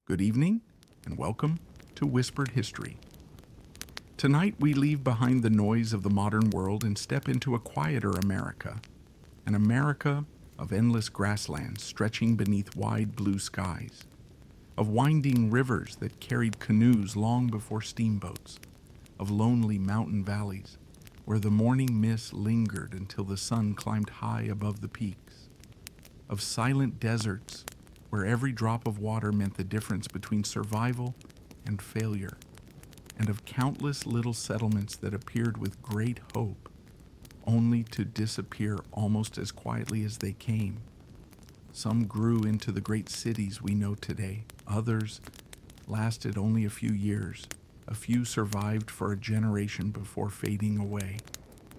Good evening, and welcome to Whispered History. Tonight we leave behind the noise of the modern world and step into a quieter America, an America of endless grasslands stretching beneath wide blue skies, of winding rivers that carried canoes long before steamboats, of lonely mountain valleys where the morning mist lingered until the sun climbed high above the peaks, of silent deserts where every drop of water meant the difference between survival and failure, and of countless little settlements that appeared with great hope, only to disappear almost as quietly as they came. Some grew into the great cities we know today. Others lasted only a few years. A few survived for a generation before fading away.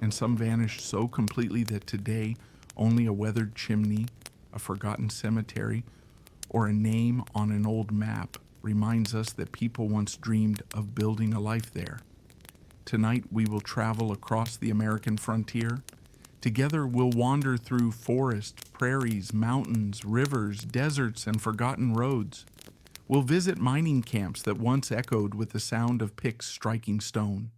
And some vanished so completely that today only a weathered chimney, a forgotten cemetery, or a name on an old map reminds us that people once dreamed of building a life there. Tonight we will travel across the American frontier. Together we'll wander through forests, prairies, mountains, rivers, deserts, and forgotten roads. We'll visit mining camps that once echoed with the sound of picks striking stone.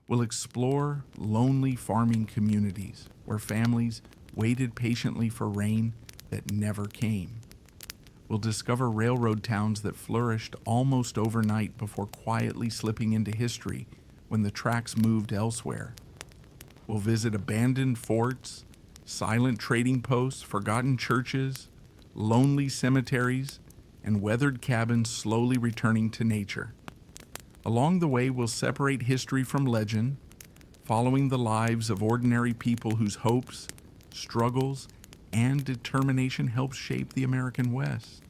We'll explore lonely farming communities where families waited patiently for rain that never came. We'll discover railroad towns that flourished almost overnight before quietly slipping into history when the tracks moved elsewhere. We'll visit abandoned forts, silent trading posts, forgotten churches, lonely cemeteries, and weathered cabins slowly returning to nature. Along the way, we'll separate history from legend, following the lives of ordinary people whose hopes, struggles, and determination helped shape the American West.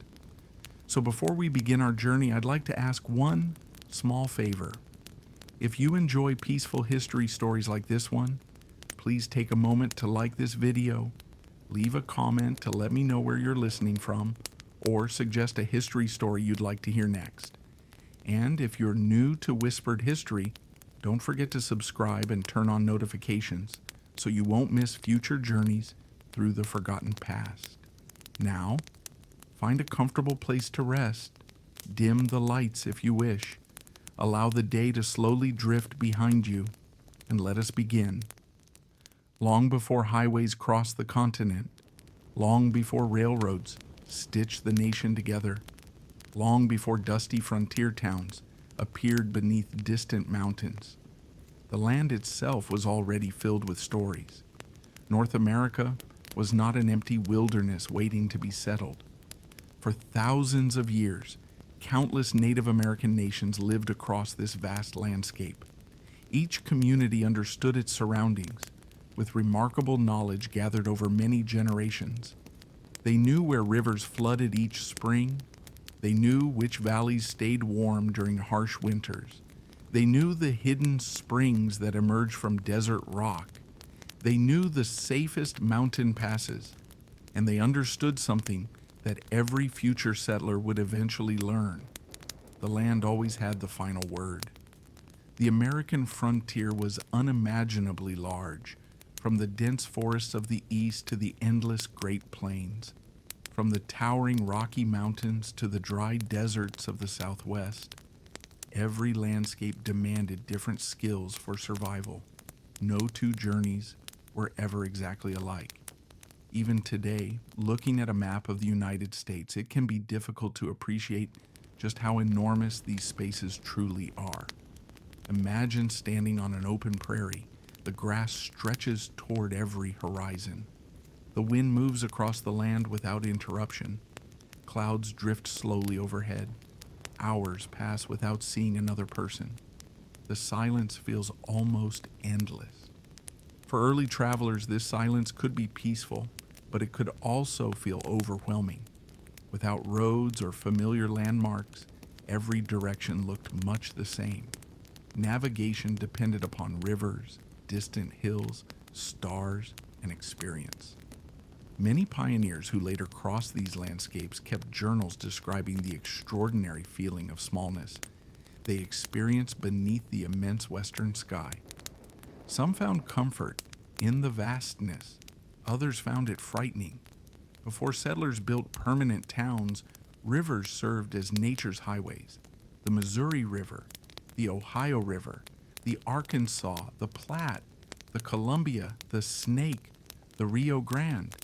So before we begin our journey, I'd like to ask one small favor. If you enjoy peaceful history stories like this one, please take a moment to like this video, leave a comment to let me know where you're listening from, or suggest a history story you'd like to hear next. And if you're new to Whispered History, don't forget to subscribe and turn on notifications so you won't miss future journeys through the forgotten past. Now, find a comfortable place to rest, dim the lights if you wish, allow the day to slowly drift behind you, and let us begin. Long before highways crossed the continent, long before railroads stitched the nation together, long before dusty frontier towns appeared beneath distant mountains, the land itself was already filled with stories. North America was not an empty wilderness waiting to be settled. For thousands of years, countless Native American nations lived across this vast landscape. Each community understood its surroundings, with remarkable knowledge gathered over many generations. They knew where rivers flooded each spring. They knew which valleys stayed warm during harsh winters. They knew the hidden springs that emerged from desert rock. They knew the safest mountain passes, and they understood something that every future settler would eventually learn. The land always had the final word. The American frontier was unimaginably large, from the dense forests of the east to the endless Great Plains, from the towering Rocky Mountains to the dry deserts of the Southwest. Every landscape demanded different skills for survival. No two journeys were ever exactly alike. Even today, looking at a map of the United States, it can be difficult to appreciate just how enormous these spaces truly are. Imagine standing on an open prairie. The grass stretches toward every horizon. The wind moves across the land without interruption. Clouds drift slowly overhead. Hours pass without seeing another person. The silence feels almost endless. For early travelers, this silence could be peaceful, but it could also feel overwhelming. Without roads or familiar landmarks, every direction looked much the same. Navigation depended upon rivers, distant hills, stars, and experience. Many pioneers who later crossed these landscapes kept journals describing the extraordinary feeling of smallness they experienced beneath the immense western sky. Some found comfort in the vastness. Others found it frightening. Before settlers built permanent towns, Rivers served as nature's highways. The Missouri River, the Ohio River, the Arkansas, the Platte, the Columbia, the Snake, the Rio Grande.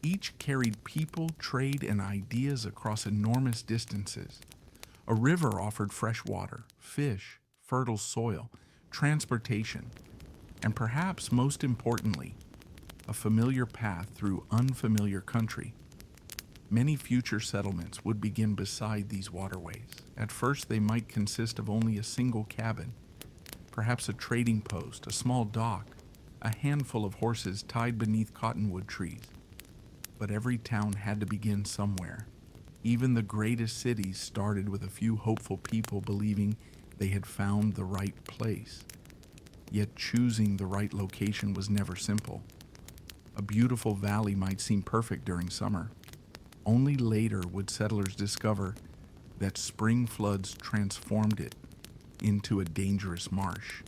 Each carried people, trade, and ideas across enormous distances. A river offered fresh water, fish, fertile soil, transportation, and perhaps most importantly, a familiar path through unfamiliar country. Many future settlements would begin beside these waterways. At first, they might consist of only a single cabin, perhaps a trading post, a small dock, a handful of horses tied beneath cottonwood trees. But every town had to begin somewhere. Even the greatest cities started with a few hopeful people believing they had found the right place. Yet choosing the right location was never simple. A beautiful valley might seem perfect during summer. Only later would settlers discover that spring floods transformed it into a dangerous marsh.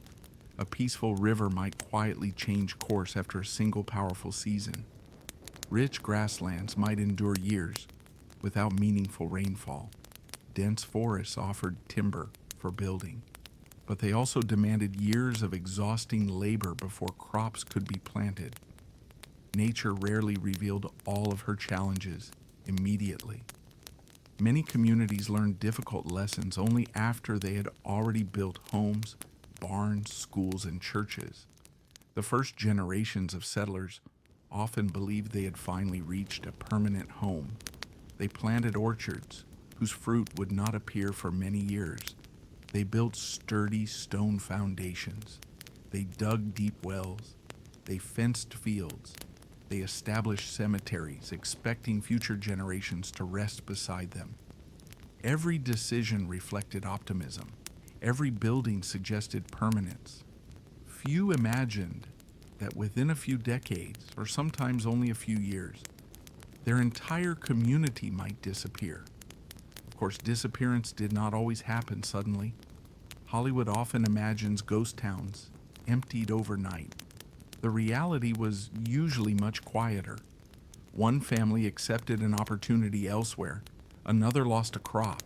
A peaceful river might quietly change course after a single powerful season. Rich grasslands might endure years without meaningful rainfall. Dense forests offered timber for building, but they also demanded years of exhausting labor before crops could be planted. Nature rarely revealed all of her challenges immediately. Many communities learned difficult lessons only after they had already built homes, barns, schools, and churches. The first generations of settlers often believed they had finally reached a permanent home. They planted orchards whose fruit would not appear for many years. They built sturdy stone foundations. They dug deep wells. They fenced fields. They established cemeteries, expecting future generations to rest beside them. Every decision reflected optimism. Every building suggested permanence. Few imagined that within a few decades, or sometimes only a few years, their entire community might disappear. Of course, disappearance did not always happen suddenly. Hollywood often imagines ghost towns emptied overnight. The reality was usually much quieter. One family accepted an opportunity elsewhere. Another lost a crop.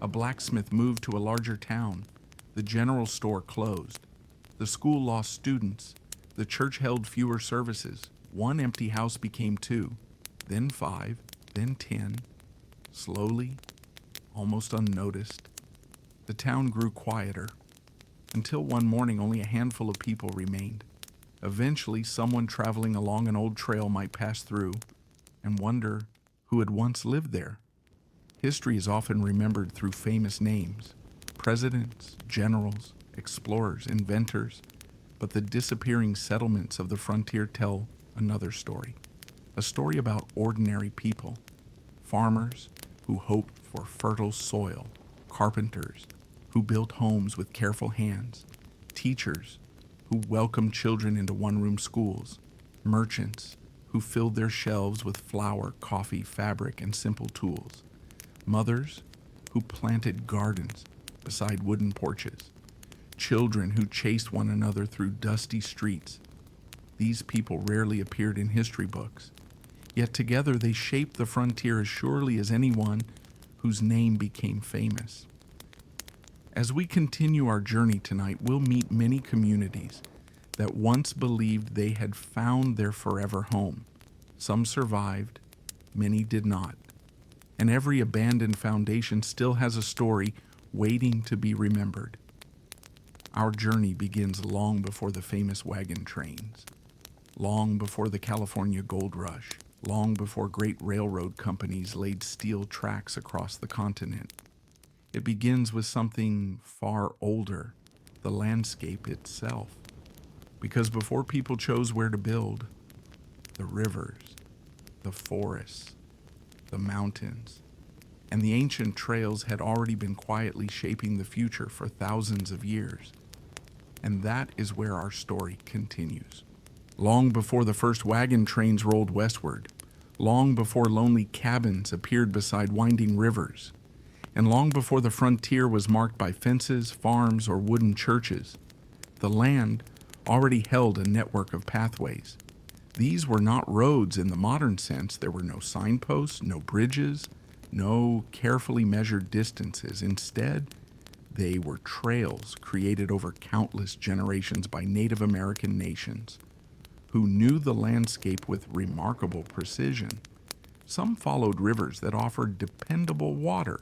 A blacksmith moved to a larger town. The general store closed. The school lost students. The church held fewer services. One empty house became 2, then 5, then 10. Slowly, almost unnoticed, the town grew quieter, until one morning only a handful of people remained. Eventually, someone traveling along an old trail might pass through and wonder who had once lived there. History is often remembered through famous names: presidents, generals, explorers, inventors, but the disappearing settlements of the frontier tell another story. A story about ordinary people, farmers who hoped for fertile soil, carpenters who built homes with careful hands, teachers who welcomed children into one-room schools, merchants who filled their shelves with flour, coffee, fabric, and simple tools, mothers who planted gardens beside wooden porches, children who chased one another through dusty streets. These people rarely appeared in history books, yet together they shaped the frontier as surely as anyone whose name became famous. As we continue our journey tonight, we'll meet many communities that once believed they had found their forever home. Some survived, many did not, and every abandoned foundation still has a story waiting to be remembered. Our journey begins long before the famous wagon trains, long before the California gold rush, long before great railroad companies laid steel tracks across the continent. It begins with something far older, the landscape itself. Because before people chose where to build, the rivers, the forests, the mountains, and the ancient trails had already been quietly shaping the future for thousands of years. And that is where our story continues. Long before the first wagon trains rolled westward, long before lonely cabins appeared beside winding rivers, and long before the frontier was marked by fences, farms, or wooden churches, the land already held a network of pathways. These were not roads in the modern sense. There were no signposts, no bridges, No carefully measured distances. Instead, they were trails created over countless generations by Native American nations who knew the landscape with remarkable precision. Some followed rivers that offered dependable water.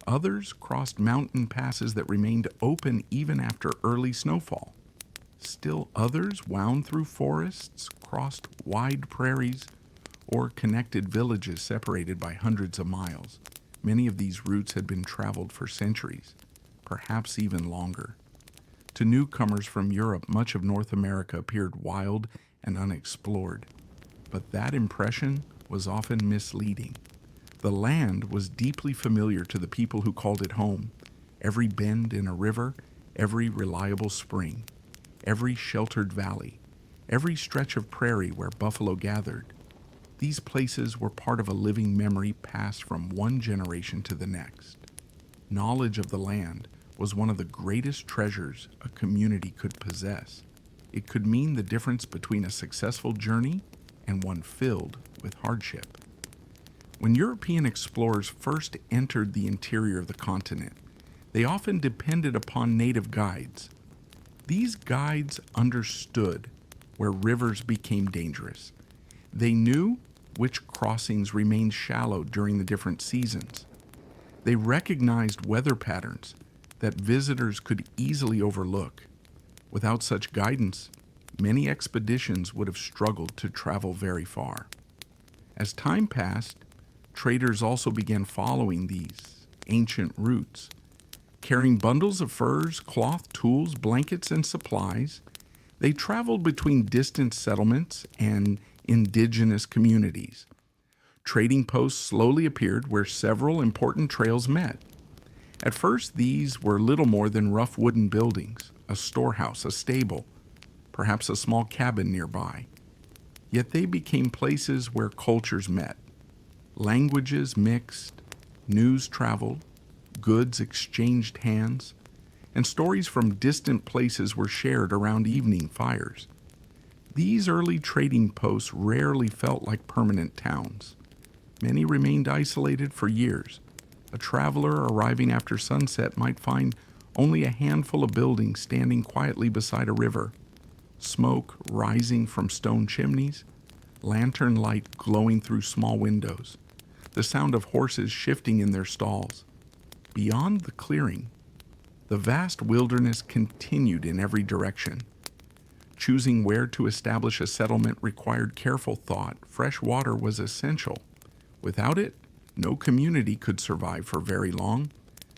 Others crossed mountain passes that remained open even after early snowfall. Still others wound through forests, crossed wide prairies, or connected villages separated by hundreds of miles. Many of these routes had been traveled for centuries, perhaps even longer. To newcomers from Europe, much of North America appeared wild and unexplored, but that impression was often misleading. The land was deeply familiar to the people who called it home. Every bend in a river, every reliable spring, every sheltered valley, every stretch of prairie where buffalo gathered. These places were part of a living memory passed from one generation to the next. Knowledge of the land was one of the greatest treasures a community could possess. It could mean the difference between a successful journey and one filled with hardship. When European explorers first entered the interior of the continent, they often depended upon native guides. These guides understood where rivers became dangerous. They knew which crossings remained shallow during the different seasons. They recognized weather patterns that visitors could easily overlook. Without such guidance, many expeditions would have struggled to travel very far. As time passed, traders also began following these ancient routes, carrying bundles of furs, cloth, tools, blankets, and supplies. They traveled between distant settlements and indigenous communities. Trading posts slowly appeared where several important trails met. At first, these were little more than rough wooden buildings, a storehouse, a stable, perhaps a small cabin nearby. Yet they became places where cultures met. Languages mixed, news traveled, goods exchanged hands, and stories from distant places were shared around evening fires. These early trading posts rarely felt like permanent towns. Many remained isolated for years. A traveler arriving after sunset might find only a handful of buildings standing quietly beside a river, smoke rising from stone chimneys, lantern light glowing through small windows, the sound of horses shifting in their stalls. Beyond the clearing, the vast wilderness continued in every direction. Choosing where to establish a settlement required careful thought. Fresh water was essential. Without it, no community could survive for very long.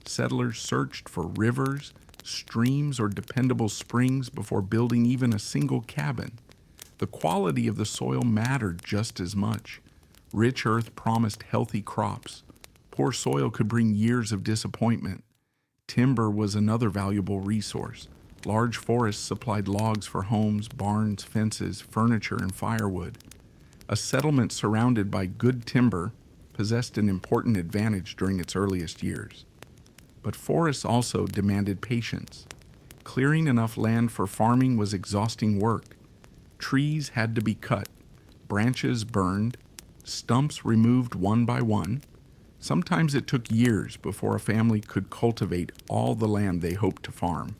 Settlers searched for rivers, streams, or dependable springs before building even a single cabin. The quality of the soil mattered just as much. Rich earth promised healthy crops. Poor soil could bring years of disappointment. Timber was another valuable resource. Large forests supplied logs for homes, barns, fences, furniture, and firewood. A settlement surrounded by good timber possessed an important advantage during its earliest years. But forests also demanded patience. Clearing enough land for farming was exhausting work. Trees had to be cut, branches burned, stumps removed one by one. Sometimes it took years before a family could cultivate all the land they hoped to farm.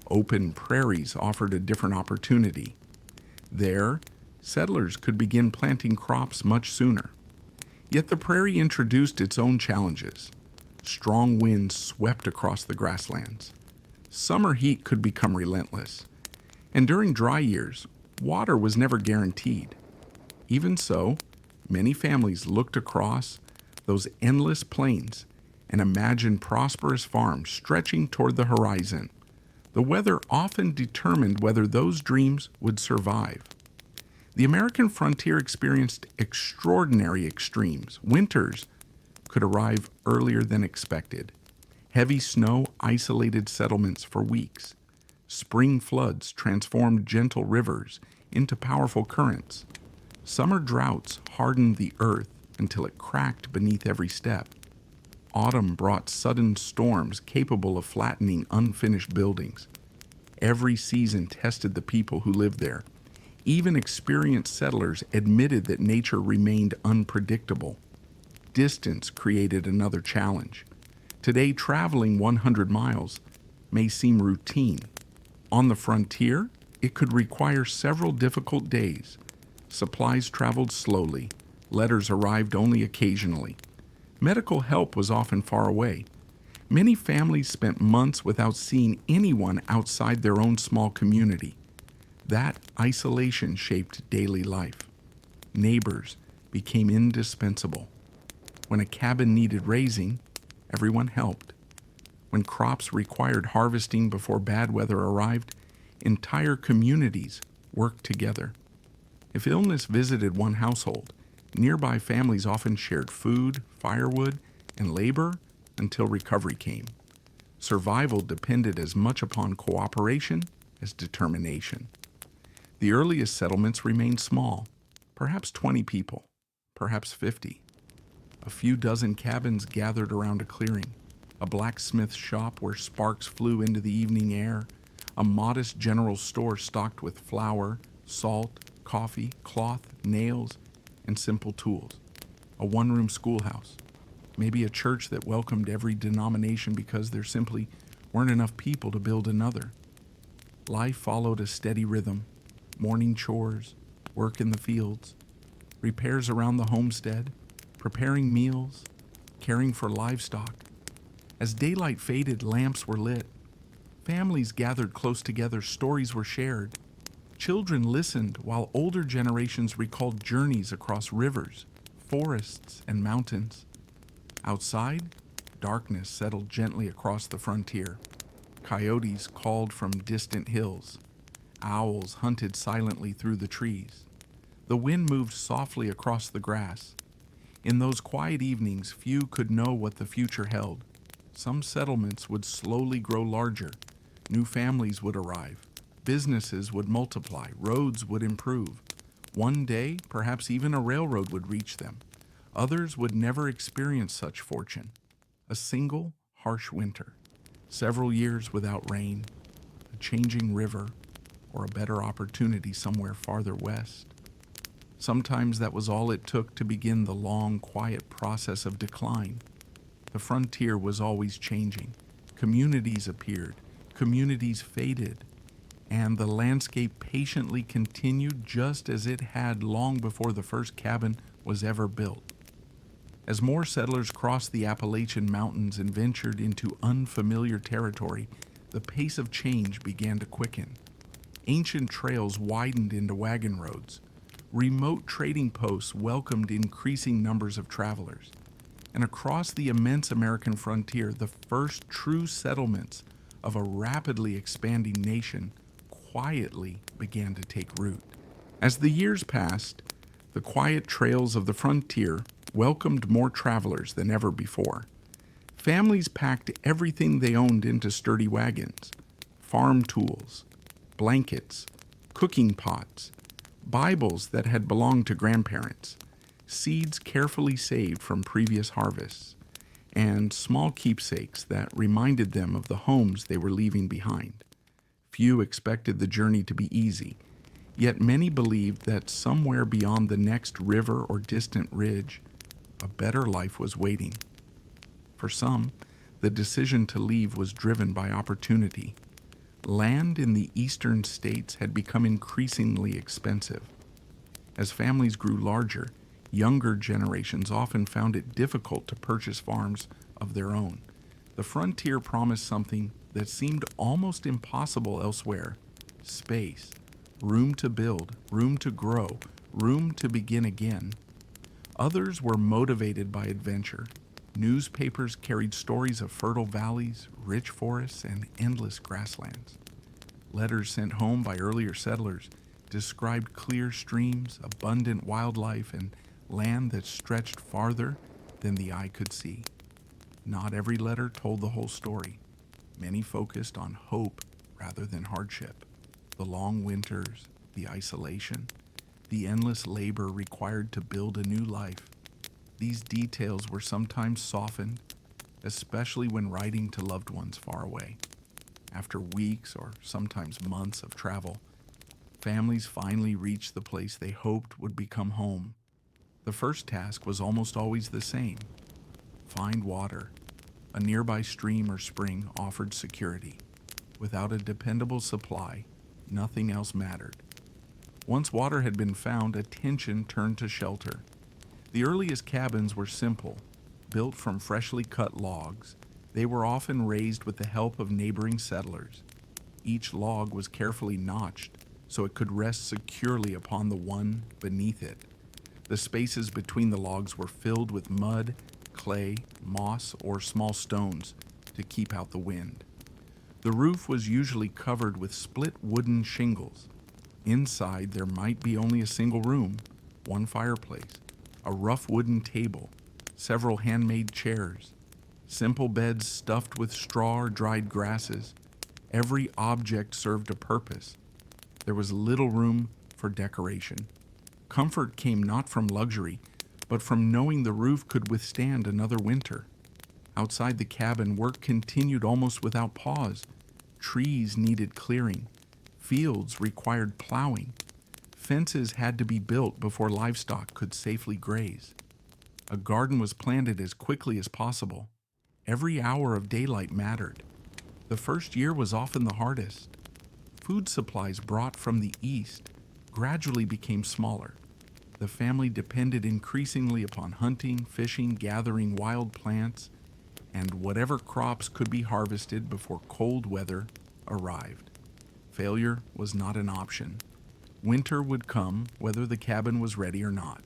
Open prairies offered a different opportunity. There, settlers could begin planting crops much sooner. Yet the prairie introduced its own challenges. Strong winds swept across the grasslands. Summer heat could become relentless. And during dry years, water was never guaranteed. Even so, many families looked across those endless plains and imagined prosperous farms stretching toward the horizon. The weather often determined whether those dreams would survive. The American frontier experienced extraordinary extremes. Winters could arrive earlier than expected. Heavy snow isolated settlements for weeks. Spring floods transformed gentle rivers into powerful currents. Summer droughts hardened the earth until it cracked beneath every step. Autumn brought sudden storms capable of flattening unfinished buildings. Every season tested the people who lived there. Even experienced settlers admitted that nature remained unpredictable. Distance created another challenge. Today, traveling 100 miles may seem routine. On the frontier, it could require several difficult days. Supplies traveled slowly. Letters arrived only occasionally. Medical help was often far away. Many families spent months without seeing anyone outside their own small community. That isolation shaped daily life. Neighbors became indispensable. When a cabin needed raising, everyone helped. When crops required harvesting before bad weather arrived, entire communities worked together. If illness visited one household, nearby families often shared food, firewood, and labor until recovery came. Survival depended as much upon cooperation as determination. The earliest settlements remained small, perhaps 20 people, perhaps 50. A few dozen cabins gathered around a clearing, a blacksmith shop where sparks flew into the evening air, a modest general store stocked with flour, salt, coffee, cloth, nails, and simple tools, a one-room schoolhouse, maybe a church that welcomed every denomination because there simply weren't enough people to build another. Life followed a steady rhythm: morning chores, work in the fields, repairs around the homestead, preparing meals, caring for livestock. As daylight faded, lamps were lit. Families gathered close together, stories were shared. Children listened while older generations recalled journeys across rivers, forests, and mountains. Outside, darkness settled gently across the frontier. Coyotes called from distant hills. Owls hunted silently through the trees. The wind moved softly across the grass. In those quiet evenings, few could know what the future held. Some settlements would slowly grow larger. New families would arrive. Businesses would multiply. Roads would improve. One day, perhaps even a railroad would reach them. Others would never experience such fortune. A single, harsh winter. Several years without rain. A changing river, or a better opportunity somewhere farther west. Sometimes that was all it took to begin the long, quiet process of decline. The frontier was always changing. Communities appeared, communities faded, and the landscape patiently continued just as it had long before the first cabin was ever built. As more settlers crossed the Appalachian Mountains and ventured into unfamiliar territory, the pace of change began to quicken. Ancient trails widened into wagon roads. Remote trading posts welcomed increasing numbers of travelers. And across the immense American frontier, the first true settlements of a rapidly expanding nation quietly began to take root. As the years passed, the quiet trails of the frontier welcomed more travelers than ever before. Families packed everything they owned into sturdy wagons: farm tools, blankets, cooking pots, Bibles that had belonged to grandparents, seeds carefully saved from previous harvests, and small keepsakes that reminded them of the homes they were leaving behind. Few expected the journey to be easy, yet many believed that somewhere beyond the next river or distant ridge, a better life was waiting. For some, the decision to leave was driven by opportunity. Land in the eastern states had become increasingly expensive. As families grew larger, younger generations often found it difficult to purchase farms of their own. The frontier promised something that seemed almost impossible elsewhere: space, room to build, room to grow, room to begin again. Others were motivated by adventure. Newspapers carried stories of fertile valleys, rich forests, and endless grasslands. Letters sent home by earlier settlers described clear streams, abundant wildlife, and land that stretched farther than the eye could see. Not every letter told the whole story. Many focused on hope rather than hardship. The long winters, the isolation, the endless labor required to build a new life. These details were sometimes softened, especially when writing to loved ones far away. After weeks or sometimes months of travel, families finally reached the place they hoped would become home. The first task was almost always the same: find water. A nearby stream or spring offered security. Without a dependable supply, nothing else mattered. Once water had been found, attention turned to shelter. The earliest cabins were simple, built from freshly cut logs. They were often raised with the help of neighboring settlers. Each log was carefully notched so it could rest securely upon the one beneath it. The spaces between the logs were filled with mud, clay, moss, or small stones to keep out the wind. The roof was usually covered with split wooden shingles. Inside, there might be only a single room, one fireplace, a rough wooden table, several handmade chairs, simple beds stuffed with straw or dried grasses. Every object served a purpose. There was little room for decoration. Comfort came not from luxury, but from knowing the roof could withstand another winter. Outside the cabin, work continued almost without pause. Trees needed clearing. Fields required plowing. Fences had to be built before livestock could safely graze. A garden was planted as quickly as possible. Every hour of daylight mattered. The first year was often the hardest. Food supplies brought from the east gradually became smaller. The family depended increasingly upon hunting, fishing, gathering wild plants, and whatever crops could be harvested before cold weather arrived. Failure was not an option. Winter would come whether the cabin was ready or not.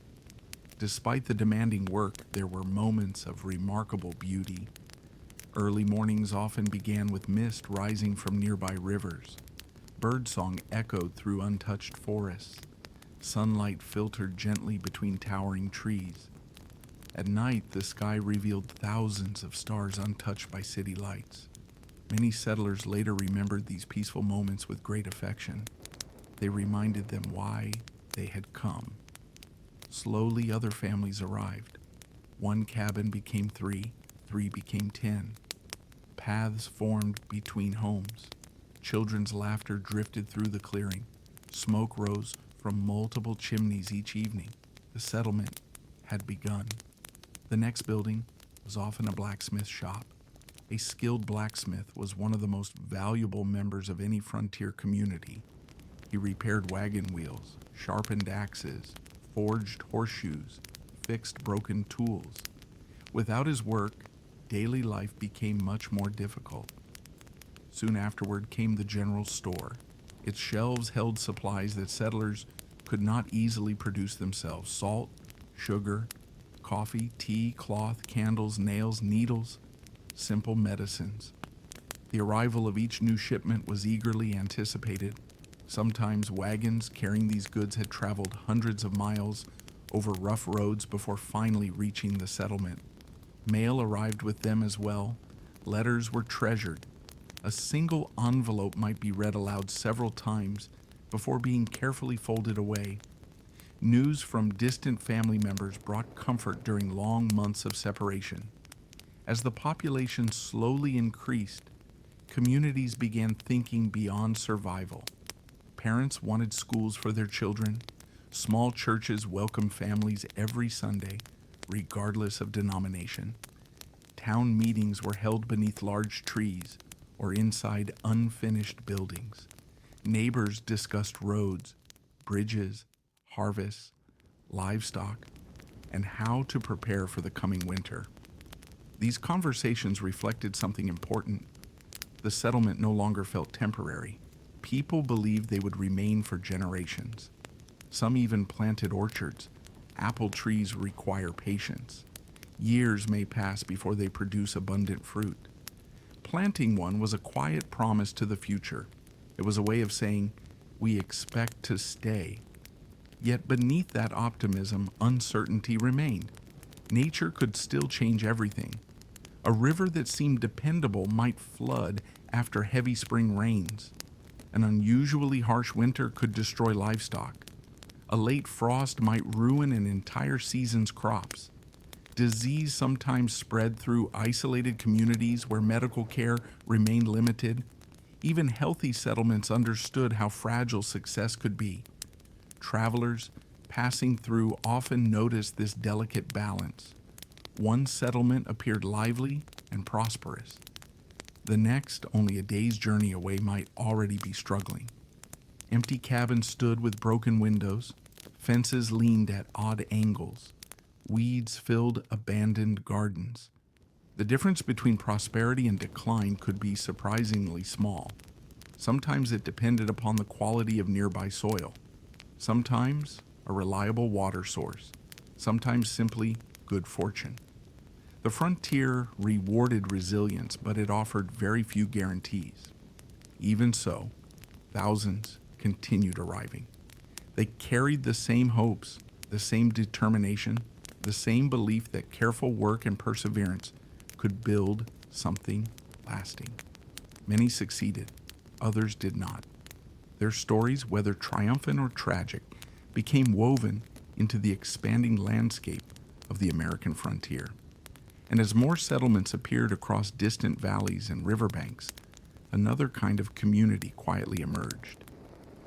Despite the demanding work, there were moments of remarkable beauty. Early mornings often began with mist rising from nearby rivers. Birdsong echoed through untouched forests. Sunlight filtered gently between towering trees. At night, the sky revealed thousands of stars untouched by city lights. Many settlers later remembered these peaceful moments with great affection. They reminded them why they had come. Slowly, other families arrived. One cabin became 3, 3 became 10. Paths formed between homes. Children's laughter drifted through the clearing. Smoke rose from multiple chimneys each evening. The settlement had begun. The next building was often a blacksmith shop. A skilled blacksmith was one of the most valuable members of any frontier community. He repaired wagon wheels, sharpened axes, forged horseshoes, fixed broken tools. Without his work, daily life became much more difficult. Soon afterward came the general store. Its shelves held supplies that settlers could not easily produce themselves: salt, sugar, coffee, tea, cloth, candles, nails, needles, simple medicines. The arrival of each new shipment was eagerly anticipated. Sometimes wagons carrying these goods had traveled hundreds of miles over rough roads before finally reaching the settlement. Mail arrived with them as well. Letters were treasured. A single envelope might be read aloud several times before being carefully folded away. News from distant family members brought comfort during long months of separation. As the population slowly increased, communities began thinking beyond survival. Parents wanted schools for their children. Small churches welcomed families every Sunday, regardless of denomination. Town meetings were held beneath large trees or inside unfinished buildings. Neighbors discussed roads, bridges, harvests, livestock, and how to prepare for the coming winter. These conversations reflected something important. The settlement no longer felt temporary. People believed they would remain for generations. Some even planted orchards. Apple trees require patience. Years may pass before they produce abundant fruit. Planting one was a quiet promise to the future. It was a way of saying, "We expect to stay." Yet beneath that optimism, uncertainty remained. Nature could still change everything. A river that seemed dependable might flood after heavy spring rains. An unusually harsh winter could destroy livestock. A late frost might ruin an entire season's crops. Disease sometimes spread through isolated communities where medical care remained limited. Even healthy settlements understood how fragile success could be. Travelers passing through often noticed this delicate balance. One settlement appeared lively and prosperous. The next, only a day's journey away, might already be struggling. Empty cabins stood with broken windows, fences leaned at odd angles, weeds filled abandoned gardens. The difference between prosperity and decline could be surprisingly small. Sometimes it depended upon the quality of nearby soil. Sometimes a reliable water source. Sometimes simply good fortune. The frontier rewarded resilience, but it offered very few guarantees. Even so, thousands continued arriving. They carried the same hopes, the same determination, the same belief that careful work and perseverance could build something lasting. Many succeeded, others did not. Their stories, whether triumphant or tragic, became woven into the expanding landscape of the American frontier. And as more settlements appeared across distant valleys and riverbanks, another kind of community quietly emerged.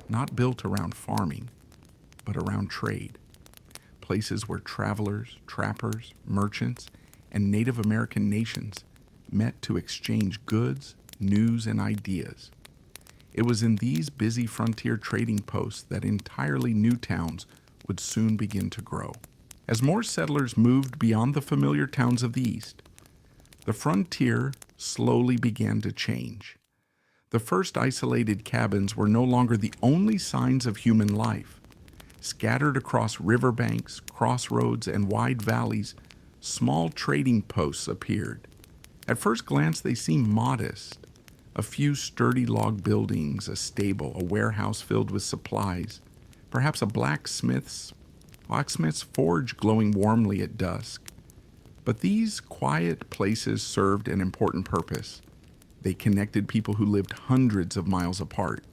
Not built around farming, but around trade. Places where travelers, trappers, merchants, and Native American nations met to exchange goods, news, and ideas. It was in these busy frontier trading posts that entirely new towns would soon begin to grow. As more settlers moved beyond the familiar towns of the East, the frontier slowly began to change. The first isolated cabins were no longer the only signs of human life. Scattered across riverbanks, crossroads, and wide valleys, small trading posts appeared. At first glance, they seemed modest. A few sturdy log buildings, a stable, a warehouse filled with supplies, perhaps a blacksmith's forge glowing warmly at dusk. But these quiet places served an important purpose. They connected people who lived hundreds of miles apart.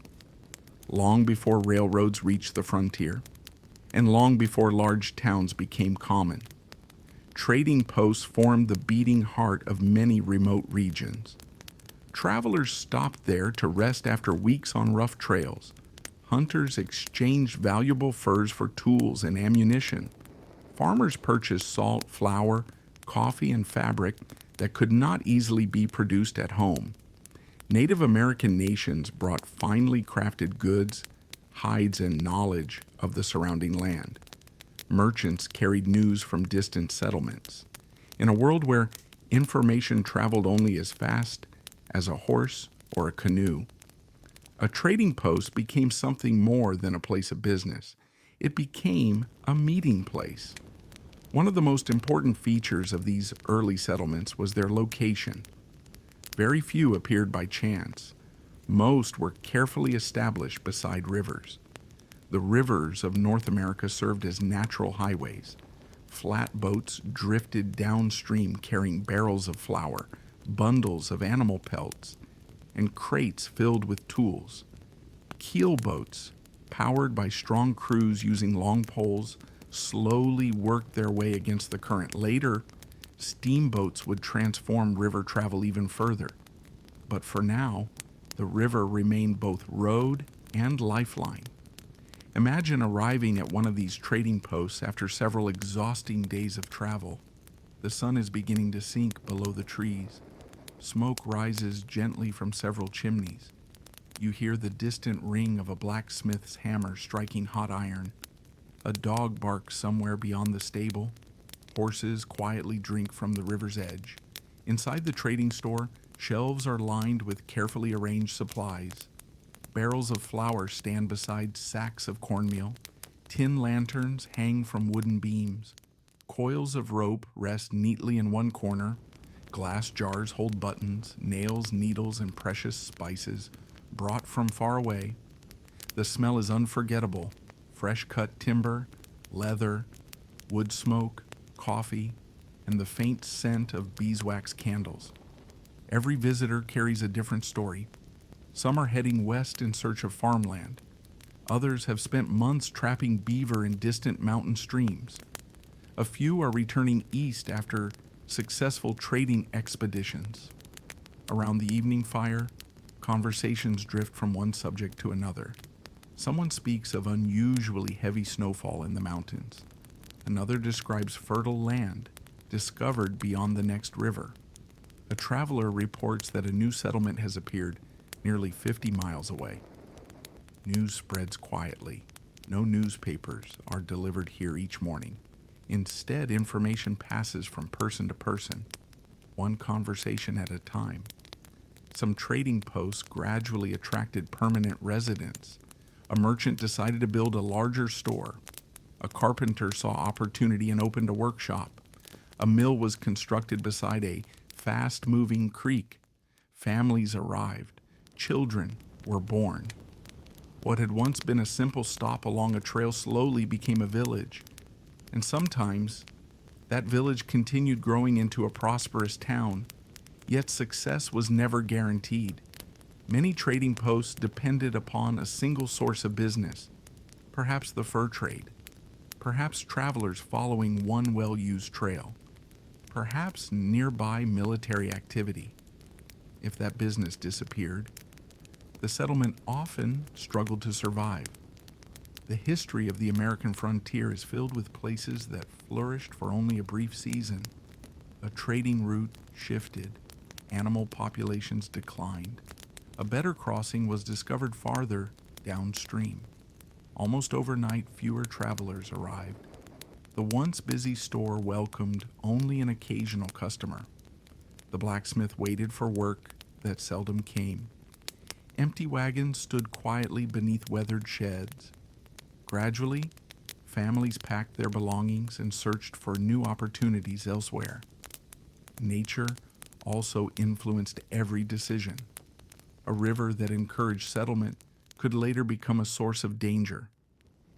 Long before railroads reached the frontier, and long before large towns became common, trading posts formed the beating heart of many remote regions. Travelers stopped there to rest after weeks on rough trails. Hunters exchanged valuable furs for tools and ammunition. Farmers purchased salt, flour, coffee, and fabric that could not easily be produced at home. Native American nations brought finely crafted goods, hides, and knowledge of the surrounding land. Merchants carried news from distant settlements. In a world where information traveled only as fast as a horse or a canoe, a trading post became something more than a place of business. It became a meeting place. One of the most important features of these early settlements was their location. Very few appeared by chance. Most were carefully established beside rivers. The rivers of North America served as natural highways. Flatboats drifted downstream carrying barrels of flour, bundles of animal pelts, and crates filled with tools. Keelboats, powered by strong crews using long poles, slowly worked their way against the current. Later, steamboats would transform river travel even further. But for now, the river remained both road and lifeline. Imagine arriving at one of these trading posts after several exhausting days of travel. The sun is beginning to sink below the trees. Smoke rises gently from several chimneys. You hear the distant ring of a blacksmith's hammer striking hot iron. A dog barks somewhere beyond the stable. Horses quietly drink from the river's edge. Inside the trading store, shelves are lined with carefully arranged supplies. Barrels of flour stand beside sacks of cornmeal. Tin lanterns hang from wooden beams. Coils of rope rest neatly in one corner. Glass jars hold buttons, nails, needles, and precious spices brought from far away. The smell is unforgettable. Fresh-cut timber, leather, wood smoke, coffee, and the faint scent of beeswax candles. Every visitor carries a different story. Some are heading west in search of farmland. Others have spent months trapping beaver in distant mountain streams. A few are returning east after successful trading expeditions. Around the evening fire, conversations drift from one subject to another. Someone speaks of unusually heavy snowfall in the mountains. Another describes fertile land discovered beyond the next river. A traveler reports that a new settlement has appeared nearly 50 miles away. News spreads quietly. No newspapers are delivered here each morning. Instead, information passes from person to person, one conversation at a time. Some trading posts gradually attracted permanent residents. A merchant decided to build a larger store. A carpenter saw opportunity and opened a workshop. A mill was constructed beside a fast-moving creek. Families arrived. Children were born. What had once been a simple stop along a trail slowly became a village. And sometimes, that village continued growing into a prosperous town. Yet success was never guaranteed. Many trading posts depended upon a single source of business, perhaps the fur trade, perhaps travelers following one well-used trail, perhaps nearby military activity. If that business disappeared, the settlement often struggled to survive. The history of the American frontier is filled with places that flourished for only a brief season. A trading route shifted, animal populations declined. A better crossing was discovered farther downstream. Almost overnight, fewer travelers arrived. The once busy store welcomed only an occasional customer. The blacksmith waited for work that seldom came. Empty wagons stood quietly beneath weathered sheds. Gradually, families packed their belongings and searched for new opportunities elsewhere. Nature also influenced every decision. A river that encouraged settlement could later become a source of danger.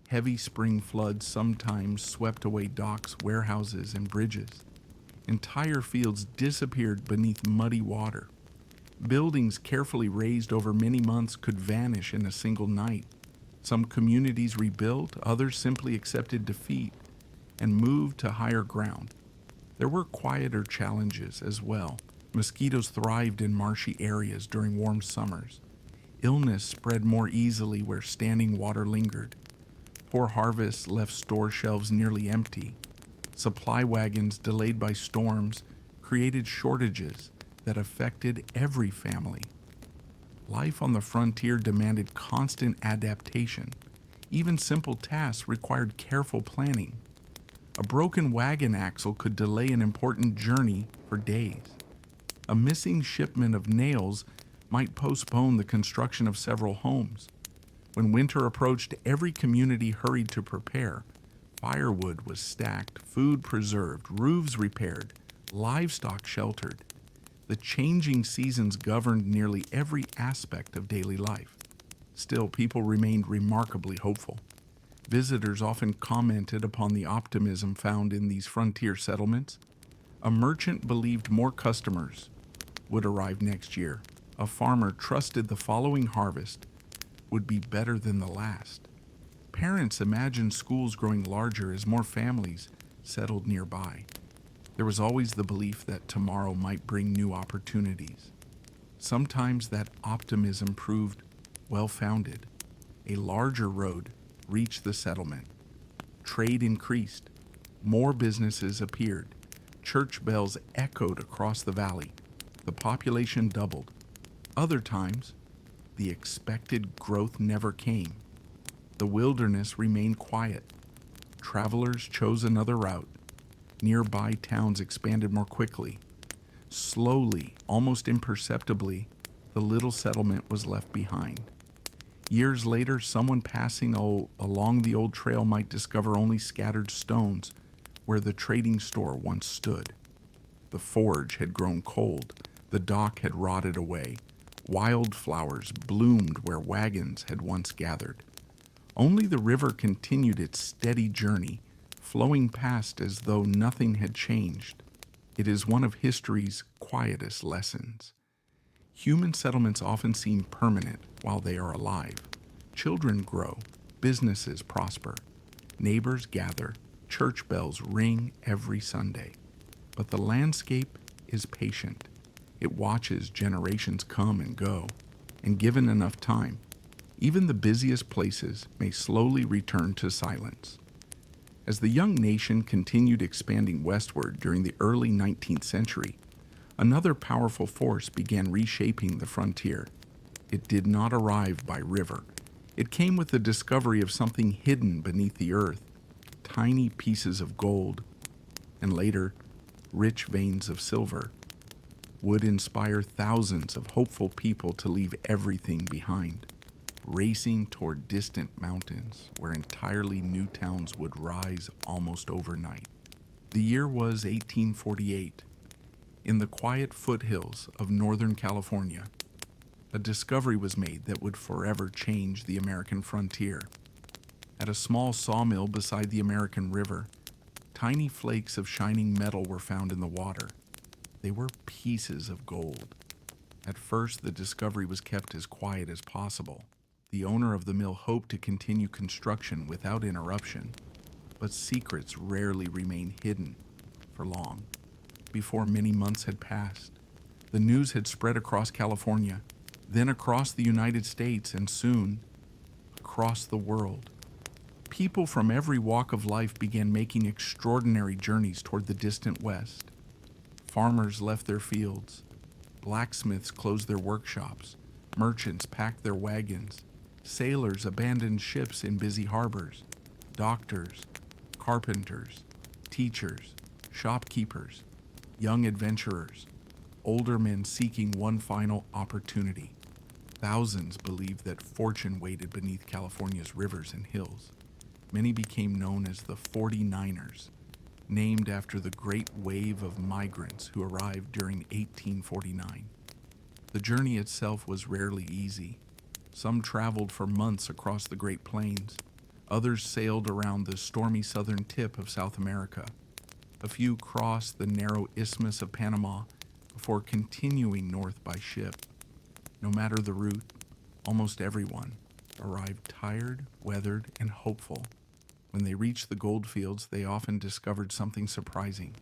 Heavy spring floods sometimes swept away docks, warehouses, and bridges. Entire fields disappeared beneath muddy water. Buildings carefully raised over many months could vanish in a single night. Some communities rebuilt, others simply accepted defeat and moved to higher ground. There were quieter challenges as well. Mosquitoes thrived in marshy areas during warm summers. Illness spread more easily where standing water lingered. Poor harvests left store shelves nearly empty. Supply wagons delayed by storms created shortages that affected every family. Life on the frontier demanded constant adaptation. Even simple tasks required careful planning. A broken wagon axle could delay an important journey for days. A missing shipment of nails might postpone the construction of several homes. When winter approached, every community hurried to prepare. Firewood was stacked, food preserved, roofs repaired, livestock sheltered. The changing seasons governed nearly every aspect of daily life. Still, people remained remarkably hopeful. Visitors often commented upon the optimism found in these frontier settlements. A merchant believed more customers would arrive next year. A farmer trusted the following harvest would be better than the last. Parents imagined schools growing larger as more families settled nearby. There was always the belief that tomorrow might bring new opportunities. Sometimes that optimism proved well-founded. A larger road reached the settlement. Trade increased. More businesses appeared. Church bells echoed across the valley. The population doubled. Other times, the expected growth never came. The wilderness remained quiet. Travelers chose another route. Nearby towns expanded more quickly. Slowly, almost imperceptibly, the little settlement was left behind. Years later, someone passing along the old trail might discover only scattered stones where the trading store once stood. The forge had grown cold. The dock had rotted away. Wildflowers bloomed where wagons had once gathered. Only the river continued its steady journey, flowing past as though nothing had changed. It is one of history's quietest lessons. Human settlements often seem permanent while they are alive. Children grow, businesses prosper, neighbors gather, church bells ring every Sunday. But the landscape is patient. It watches generations come and go, and given enough time, Even the busiest places may slowly return to silence. As the young nation continued expanding westward during the early 19th century, another powerful force began reshaping the frontier. It did not arrive by river. It came with the discovery of something hidden beneath the earth, tiny pieces of gold, and later, rich veins of silver, would inspire thousands of hopeful people to leave everything behind, racing toward distant mountains where entirely new towns would rise almost overnight. The year was 1848. In the quiet foothills of Northern California, a discovery was made that would forever change the American frontier. At a small sawmill beside the American River, tiny flakes of shining metal were found in the water. They were pieces of gold. At first, the discovery was kept as quiet as possible. The owner of the mill hoped to continue construction without interruption, but secrets rarely remain hidden for long. Before many months had passed, the news had spread across California, then across the United States, and soon across the world. People from every walk of life began making extraordinary journeys toward the distant west. Farmers left their fields, blacksmiths closed their workshops, merchants packed their wagons, sailors abandoned ships in busy harbors, doctors, carpenters, teachers, shopkeepers, young adventurers, older men seeking one final opportunity. Thousands believed that fortune waited beneath California's rivers and hills. Many became known as the 49ers, named after the great wave of migrants who arrived during 1849. The journey itself was rarely easy. Some traveled for months across the Great Plains. Others sailed around the stormy southern tip of South America. A few crossed the narrow Isthmus of Panama before continuing north by ship. No matter the route, almost everyone arrived tired, weathered, and hopeful. When they reached the gold fields, they often discovered something surprising.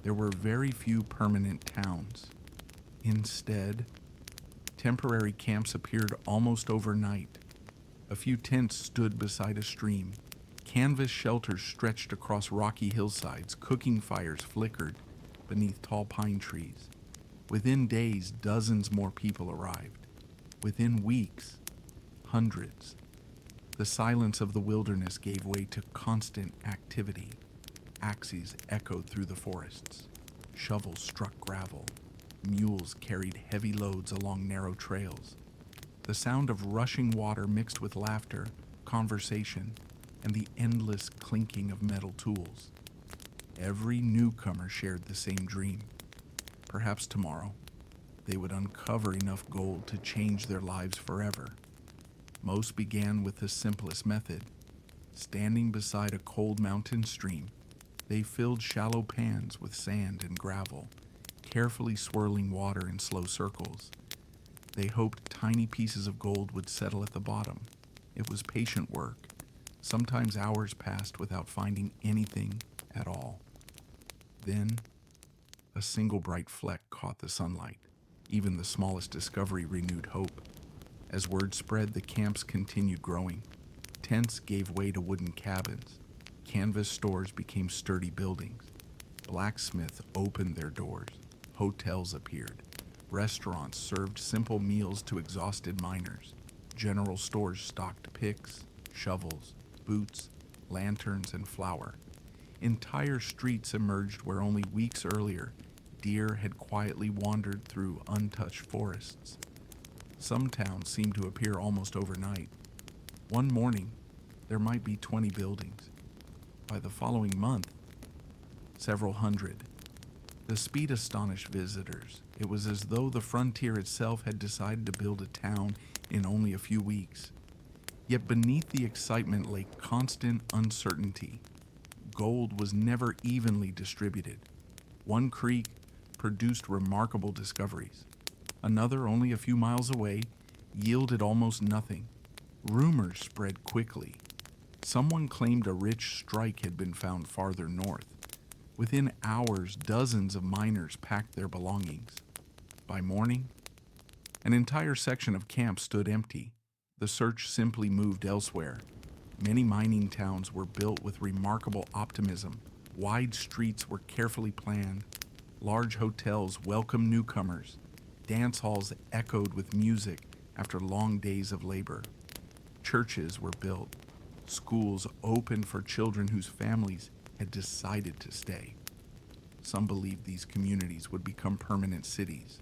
There were very few permanent towns. Instead, temporary camps appeared almost overnight. A few tents stood beside a stream. Canvas shelters stretched across rocky hillsides. Cooking fires flickered beneath tall pine trees. Within days, dozens more people arrived. Within weeks, hundreds. The silence of the wilderness gave way to constant activity. Axes echoed through the forests. Shovels struck gravel. Mules carried heavy loads along narrow trails. The sound of rushing water mixed with laughter, conversation, and the endless clinking of metal tools. Every newcomer shared the same dream. Perhaps tomorrow, they would uncover enough gold to change their lives forever. Most began with the simplest method. Standing beside a cold mountain stream, they filled shallow pans with sand and gravel, carefully swirling water in slow circles. They hoped tiny pieces of gold would settle at the bottom. It was patient work. Sometimes hours passed without finding anything at all. Then, a single bright fleck caught the sunlight. Even the smallest discovery renewed hope. As word spread, the camps continued growing. Tents gave way to wooden cabins. Canvas stores became sturdy buildings. Blacksmiths opened their doors. Hotels appeared. Restaurants served simple meals to exhausted miners. General stores stocked picks, shovels, boots, lanterns, and flour. Entire streets emerged where only weeks earlier, deer had quietly wandered through untouched forests. Some towns seemed to appear almost overnight. One morning, there might be 20 buildings. By the following month, several hundred. The speed astonished visitors. It was as though the frontier itself had decided to build a town in only a few weeks. Yet beneath the excitement lay constant uncertainty. Gold was never evenly distributed. One creek produced remarkable discoveries. Another, only a few miles away, yielded almost nothing. Rumors spread quickly. Someone claimed a rich strike had been found farther north. Within hours, dozens of miners packed their belongings. By morning, an entire section of camp stood empty. The search simply moved elsewhere. Many mining towns were built with remarkable optimism. Wide streets were carefully planned. Large hotels welcomed newcomers. Dance halls echoed with music after long days of labor. Churches were built. Schools opened for children whose families had decided to stay. Some believed these communities would become permanent cities.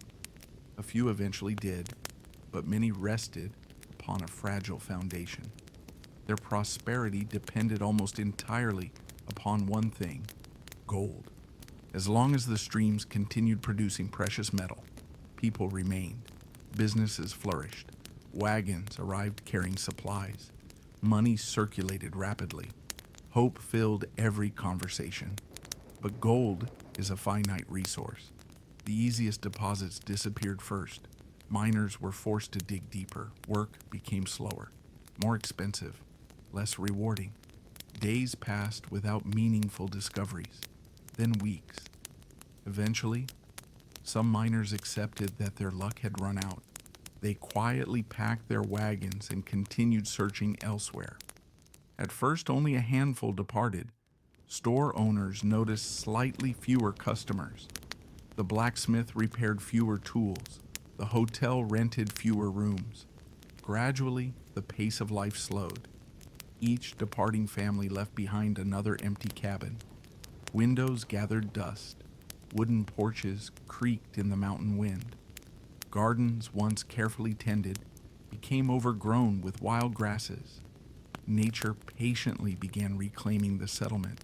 A few eventually did, but many rested upon a fragile foundation. Their prosperity depended almost entirely upon one thing: gold. As long as the streams continued producing precious metal, people remained. Businesses flourished. Wagons arrived carrying supplies. Money circulated rapidly. Hope filled every conversation. But gold is a finite resource. The easiest deposits disappeared first. Miners were forced to dig deeper. Work became slower, more expensive, less rewarding. Days passed without meaningful discoveries, then weeks. Eventually, some miners accepted that their luck had run out. They quietly packed their wagons and continued searching elsewhere. At first, only a handful departed. Store owners noticed slightly fewer customers. The blacksmith repaired fewer tools. The hotel rented fewer rooms. Gradually, the pace of life slowed. Each departing family left behind another empty cabin. Windows gathered dust. Wooden porches creaked in the mountain wind. Gardens, once carefully tended, became overgrown with wild grasses. Nature patiently began reclaiming the settlement.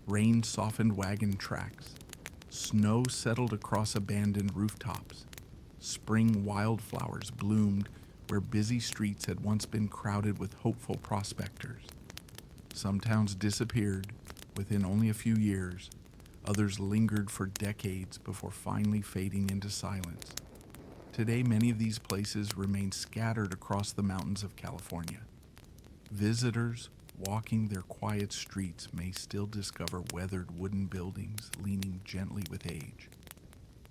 Rain softened wagon tracks. Snow settled across abandoned rooftops. Spring wildflowers bloomed where busy streets had once been crowded with hopeful prospectors. Some towns disappeared within only a few years. Others lingered for decades before finally fading into silence. Today, many of these places remain scattered across the mountains of California. Visitors walking their quiet streets may still discover weathered wooden buildings leaning gently with age,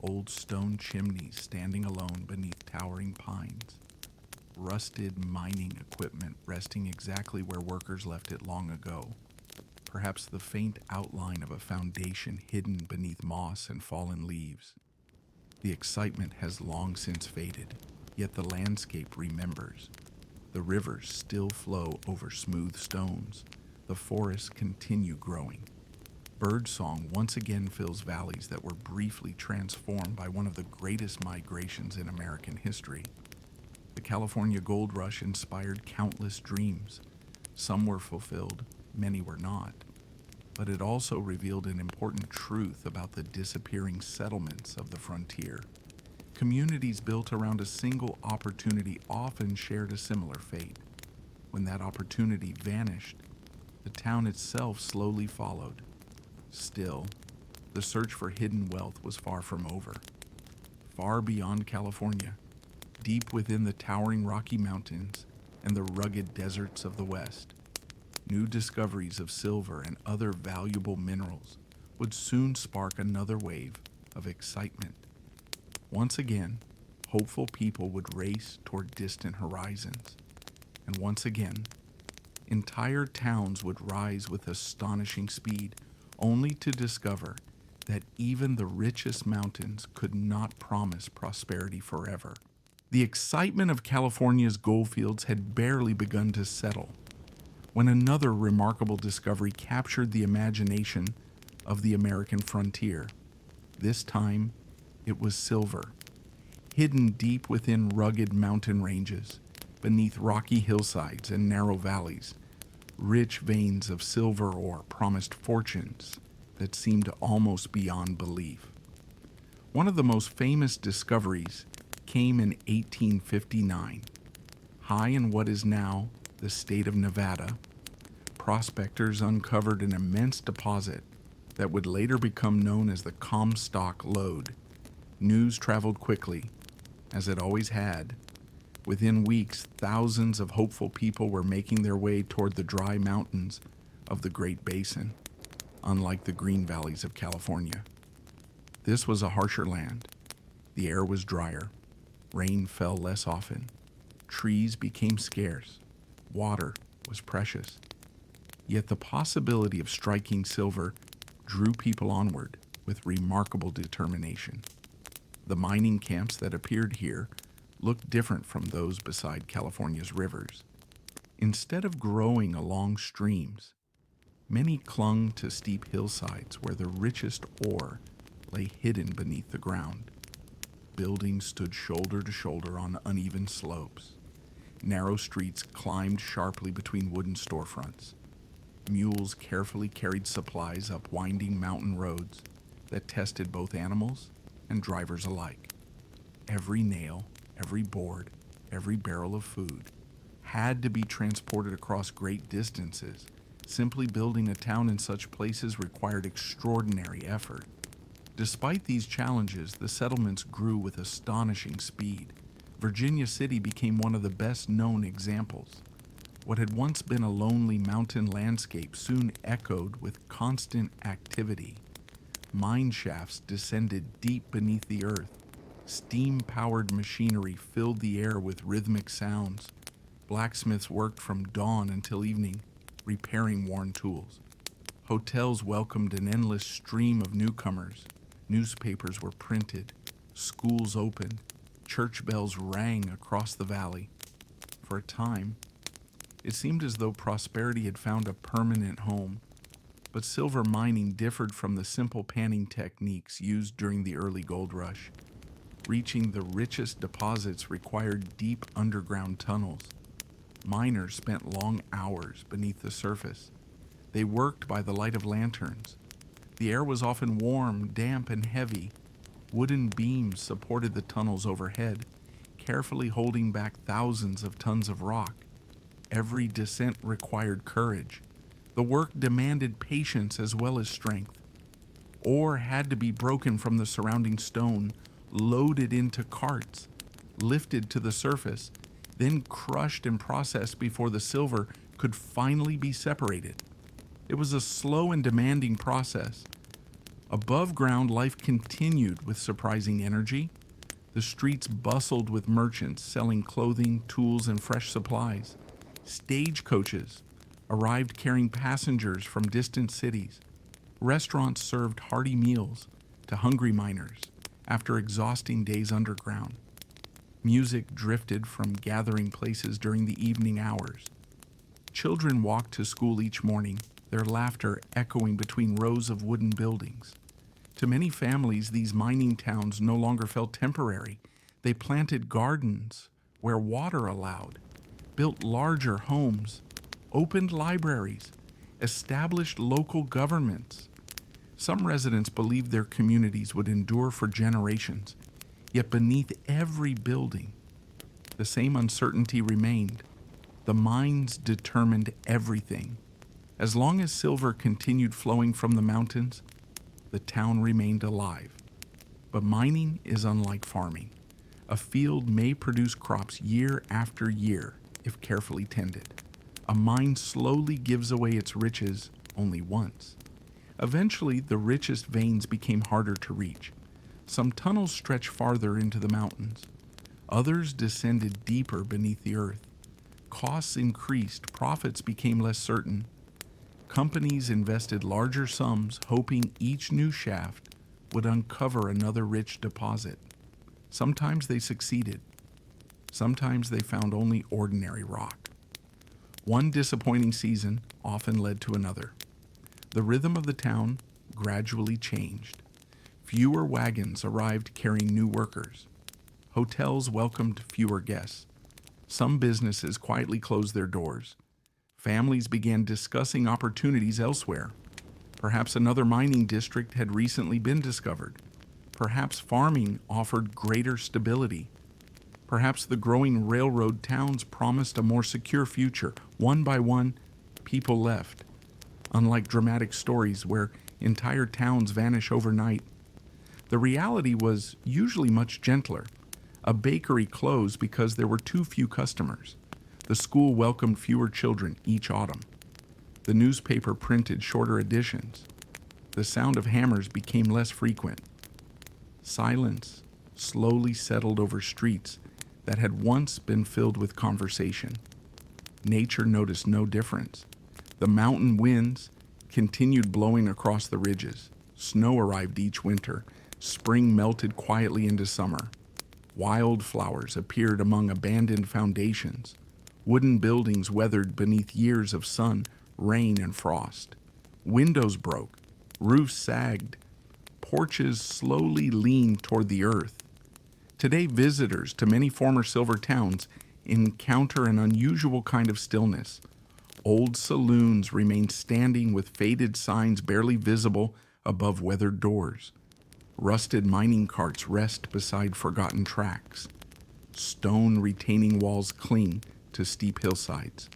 old stone chimneys standing alone beneath towering pines, rusted mining equipment resting exactly where workers left it long ago, perhaps the faint outline of a foundation hidden beneath moss and fallen leaves. The excitement has long since faded, yet the landscape remembers. The rivers still flow over smooth stones. The forests continue growing. Birdsong once again fills valleys that were briefly transformed by one of the greatest migrations in American history. The California Gold Rush inspired countless dreams. Some were fulfilled, many were not. But it also revealed an important truth about the disappearing settlements of the frontier. Communities built around a single opportunity often shared a similar fate. When that opportunity vanished, the town itself slowly followed. Still, the search for hidden wealth was far from over. Far beyond California, deep within the towering Rocky Mountains and the rugged deserts of the West, new discoveries of silver and other valuable minerals would soon spark another wave of excitement. Once again, hopeful people would race toward distant horizons. And once again, entire towns would rise with astonishing speed, only to discover that even the richest mountains could not promise prosperity forever. The excitement of California's goldfields had barely begun to settle when another remarkable discovery captured the imagination of the American frontier. This time, it was silver, hidden deep within rugged mountain ranges, beneath rocky hillsides and narrow valleys. Rich veins of silver ore promised fortunes that seemed almost beyond belief. One of the most famous discoveries came in 1859. High in what is now the state of Nevada, prospectors uncovered an immense deposit that would later become known as the Comstock Lode. News traveled quickly, as it always had. Within weeks, thousands of hopeful people were making their way toward the dry mountains of the Great Basin, unlike the green valleys of California. This was a harsher land. The air was drier. Rain fell less often. Trees became scarce. Water was precious. Yet the possibility of striking silver drew people onward with remarkable determination. The mining camps that appeared here looked different from those beside California's rivers. Instead of growing along streams, many clung to steep hillsides where the richest ore lay hidden beneath the ground. Buildings stood shoulder to shoulder on uneven slopes. Narrow streets climbed sharply between wooden storefronts. Mules carefully carried supplies up winding mountain roads that tested both animals and drivers alike. Every nail, every board, every barrel of food had to be transported across great distances. Simply building a town in such places required extraordinary effort. Despite these challenges, the settlements grew with astonishing speed. Virginia City became one of the best-known examples. What had once been a lonely mountain landscape soon echoed with constant activity. Mine shafts descended deep beneath the earth. Steam-powered machinery filled the air with rhythmic sounds. Blacksmiths worked from dawn until evening, repairing worn tools. Hotels welcomed an endless stream of newcomers. Newspapers were printed. Schools opened. Church bells rang across the valley. For a time, it seemed as though prosperity had found a permanent home, but silver mining differed from the simple panning techniques used during the early gold rush. Reaching the richest deposits required deep underground tunnels. Miners spent long hours beneath the surface. They worked by the light of lanterns. The air was often warm, damp, and heavy. Wooden beams supported the tunnels overhead, carefully holding back thousands of tons of rock. Every descent required courage. The work demanded patience as well as strength. Ore had to be broken from the surrounding stone, loaded into carts, lifted to the surface, then crushed and processed before the silver could finally be separated. It was a slow and demanding process. Above ground, life continued with surprising energy. The streets bustled with merchants selling clothing, tools, and fresh supplies. Stagecoaches arrived carrying passengers from distant cities. Restaurants served hearty meals to hungry miners after exhausting days underground. Music drifted from gathering places during the evening hours. Children walked to school each morning, their laughter echoing between rows of wooden buildings. To many families, these mining towns no longer felt temporary. They planted gardens where water allowed, built larger homes, opened libraries, established local governments. Some residents believed their communities would endure for generations, yet beneath every building, the same uncertainty remained. The mines determined everything. As long as silver continued flowing from the mountains, the town remained alive. But mining is unlike farming. A field may produce crops year after year if carefully tended. A mine slowly gives away its riches only once. Eventually, the richest veins became harder to reach. Some tunnels stretched farther into the mountains. Others descended deeper beneath the earth. Costs increased, profits became less certain. Companies invested larger sums, hoping each new shaft would uncover another rich deposit. Sometimes they succeeded. Sometimes they found only ordinary rock. One disappointing season often led to another. The rhythm of the town gradually changed. Fewer wagons arrived carrying new workers. Hotels welcomed fewer guests. Some businesses quietly closed their doors. Families began discussing opportunities elsewhere. Perhaps another mining district had recently been discovered. Perhaps farming offered greater stability. Perhaps the growing railroad towns promised a more secure future. One by one, people left. Unlike dramatic stories where entire towns vanish overnight, the reality was usually much gentler. A bakery closed because there were too few customers. The school welcomed fewer children each autumn. The newspaper printed shorter editions. The sound of hammers became less frequent. Silence slowly settled over streets that had once been filled with conversation. Nature noticed no difference. The mountain winds continued blowing across the ridges. Snow arrived each winter. Spring melted quietly into summer. Wildflowers appeared among abandoned foundations. Wooden buildings weathered beneath years of sun, rain, and frost. Windows broke. Roofs sagged. Porches slowly leaned toward the earth. Today, visitors to many former silver towns encounter an unusual kind of stillness. Old saloons remain standing with faded signs barely visible above weathered doors. Rusted mining carts rest beside forgotten tracks. Stone retaining walls cling to steep hillsides.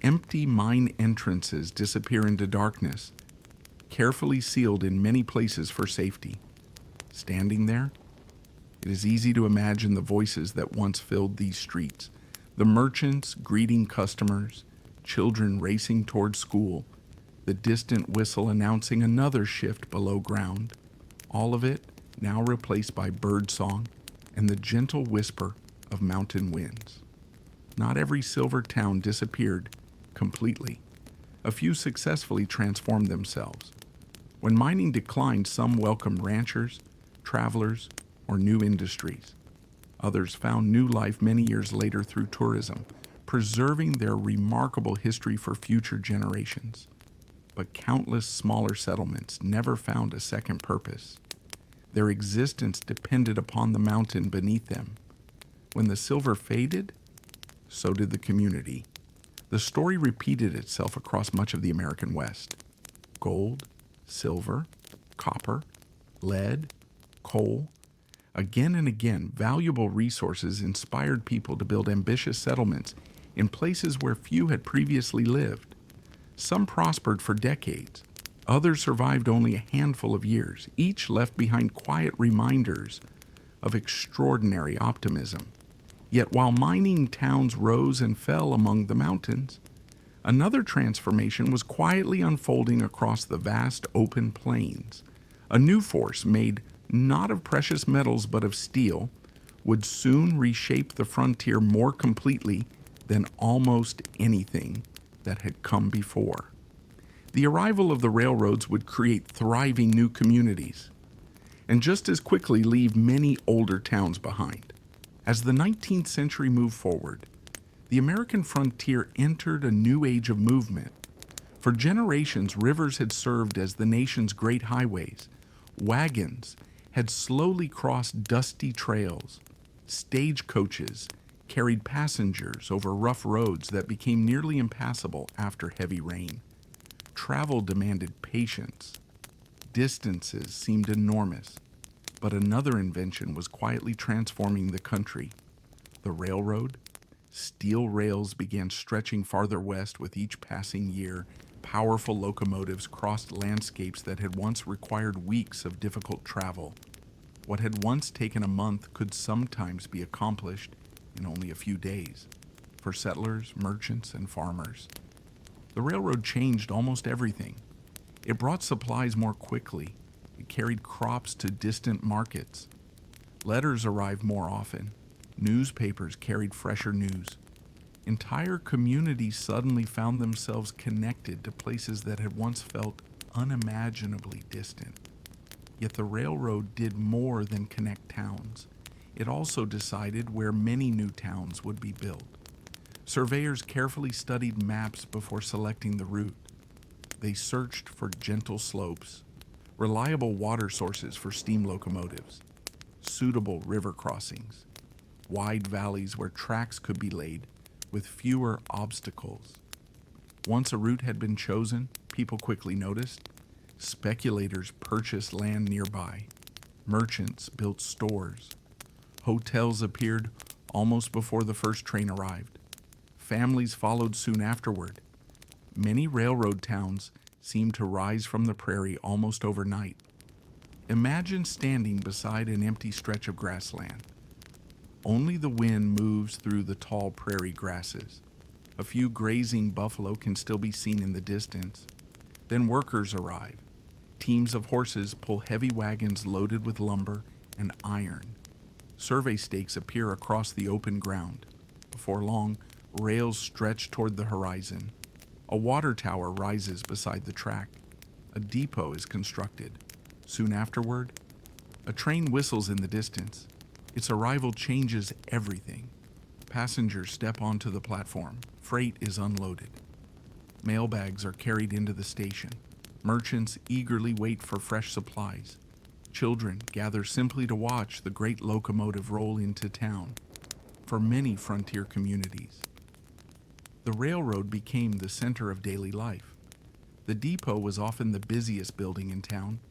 Empty mine entrances disappear into darkness, carefully sealed in many places for safety. Standing there, it is easy to imagine the voices that once filled these streets. The merchants greeting customers, children racing toward school, the distant whistle announcing another shift below ground. All of it now replaced by birdsong and the gentle whisper of mountain winds. Not every silver town disappeared completely. A few successfully transformed themselves. When mining declined, some welcomed ranchers, travelers, or new industries. Others found new life many years later through tourism, preserving their remarkable history for future generations. But countless smaller settlements never found a second purpose. Their existence depended upon the mountain beneath them. When the silver faded, so did the community. The story repeated itself across much of the American West. Gold, silver, copper, lead, coal. Again and again, valuable resources inspired people to build ambitious settlements in places where few had previously lived. Some prospered for decades. Others survived only a handful of years. Each left behind quiet reminders of extraordinary optimism. Yet while mining towns rose and fell among the mountains, another transformation was quietly unfolding across the vast open plains. A new force made not of precious metals but of steel would soon reshape the frontier more completely than almost anything that had come before. The arrival of the railroads would create thriving new communities, and just as quickly leave many older towns behind. As the 19th century moved forward, the American frontier entered a new age of movement. For generations, rivers had served as the nation's great highways. Wagons had slowly crossed dusty trails. Stagecoaches carried passengers over rough roads that became nearly impassable after heavy rain. Travel demanded patience. Distances seemed enormous, but another invention was quietly transforming the country. The railroad. Steel rails began stretching farther west with each passing year. Powerful locomotives crossed landscapes that had once required weeks of difficult travel. What had once taken a month could sometimes be accomplished in only a few days for settlers, merchants, and farmers. The railroad changed almost everything. It brought supplies more quickly. It carried crops to distant markets. Letters arrived more often. Newspapers carried fresher news. Entire communities suddenly found themselves connected to places that had once felt unimaginably distant. Yet the railroad did more than connect towns. It also decided where many new towns would be built. Surveyors carefully studied maps before selecting the route. They searched for gentle slopes, reliable water sources for steam locomotives, suitable river crossings, wide valleys where tracks could be laid with fewer obstacles. Once a route had been chosen, people quickly noticed. Speculators purchased land nearby. Merchants built stores. Hotels appeared almost before the first train arrived. Families followed soon afterward. Many railroad towns seemed to rise from the prairie almost overnight. Imagine standing beside an empty stretch of grassland. Only the wind moves through the tall prairie grasses. A few grazing buffalo can still be seen in the distance. Then workers arrive. Teams of horses pull heavy wagons loaded with lumber and iron. Survey stakes appear across the open ground. Before long, rails stretch toward the horizon. A water tower rises beside the track. A depot is constructed. Soon afterward, a train whistles in the distance. Its arrival changes everything. Passengers step onto the platform. Freight is unloaded. Mailbags are carried into the station. Merchants eagerly wait for fresh supplies. Children gather simply to watch the great locomotive roll into town. For many frontier communities, the railroad became the center of daily life. The depot was often the busiest building in town.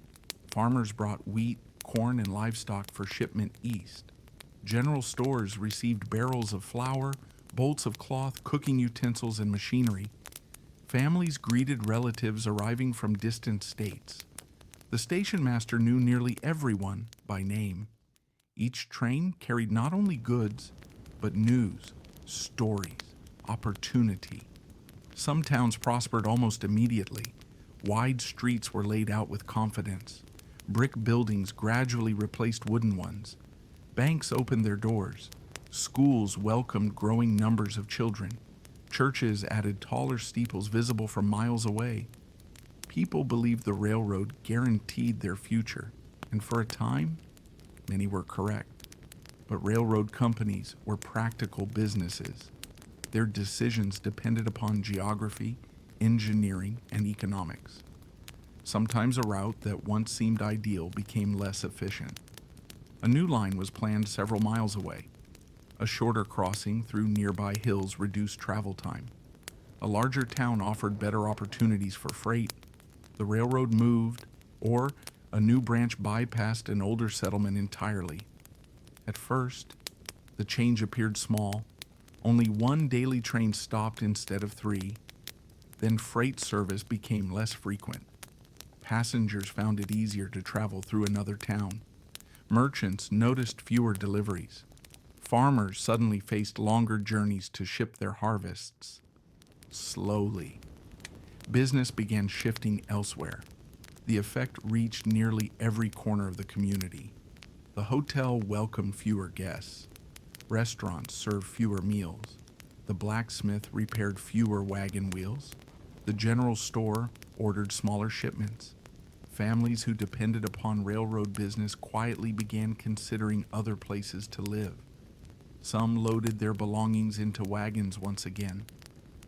Farmers brought wheat, corn, and livestock for shipment east. General stores received barrels of flour, bolts of cloth, cooking utensils, and machinery. Families greeted relatives arriving from distant states. The station master knew nearly everyone by name. Each train carried not only goods, but news, stories, opportunity. Some towns prospered almost immediately. Wide streets were laid out with confidence. Brick buildings gradually replaced wooden ones. Banks opened their doors. Schools welcomed growing numbers of children. Churches added taller steeples visible from miles away. People believed the railroad guaranteed their future, and for a time, many were correct. But railroad companies were practical businesses. Their decisions depended upon geography, engineering, and economics. Sometimes a route that once seemed ideal became less efficient. A new line was planned several miles away. A shorter crossing through nearby hills reduced travel time. A larger town offered better opportunities for freight. The railroad moved, or a new branch bypassed an older settlement entirely. At first, the change appeared small. Only one daily train stopped instead of 3. Then freight service became less frequent. Passengers found it easier to travel through another town. Merchants noticed fewer deliveries. Farmers suddenly faced longer journeys to ship their harvests. Slowly, business began shifting elsewhere. The effect reached nearly every corner of the community. The hotel welcomed fewer guests. Restaurants served fewer meals. The blacksmith repaired fewer wagon wheels. The general store ordered smaller shipments. Families who depended upon railroad business quietly began considering other places to live. Some loaded their belongings into wagons once again.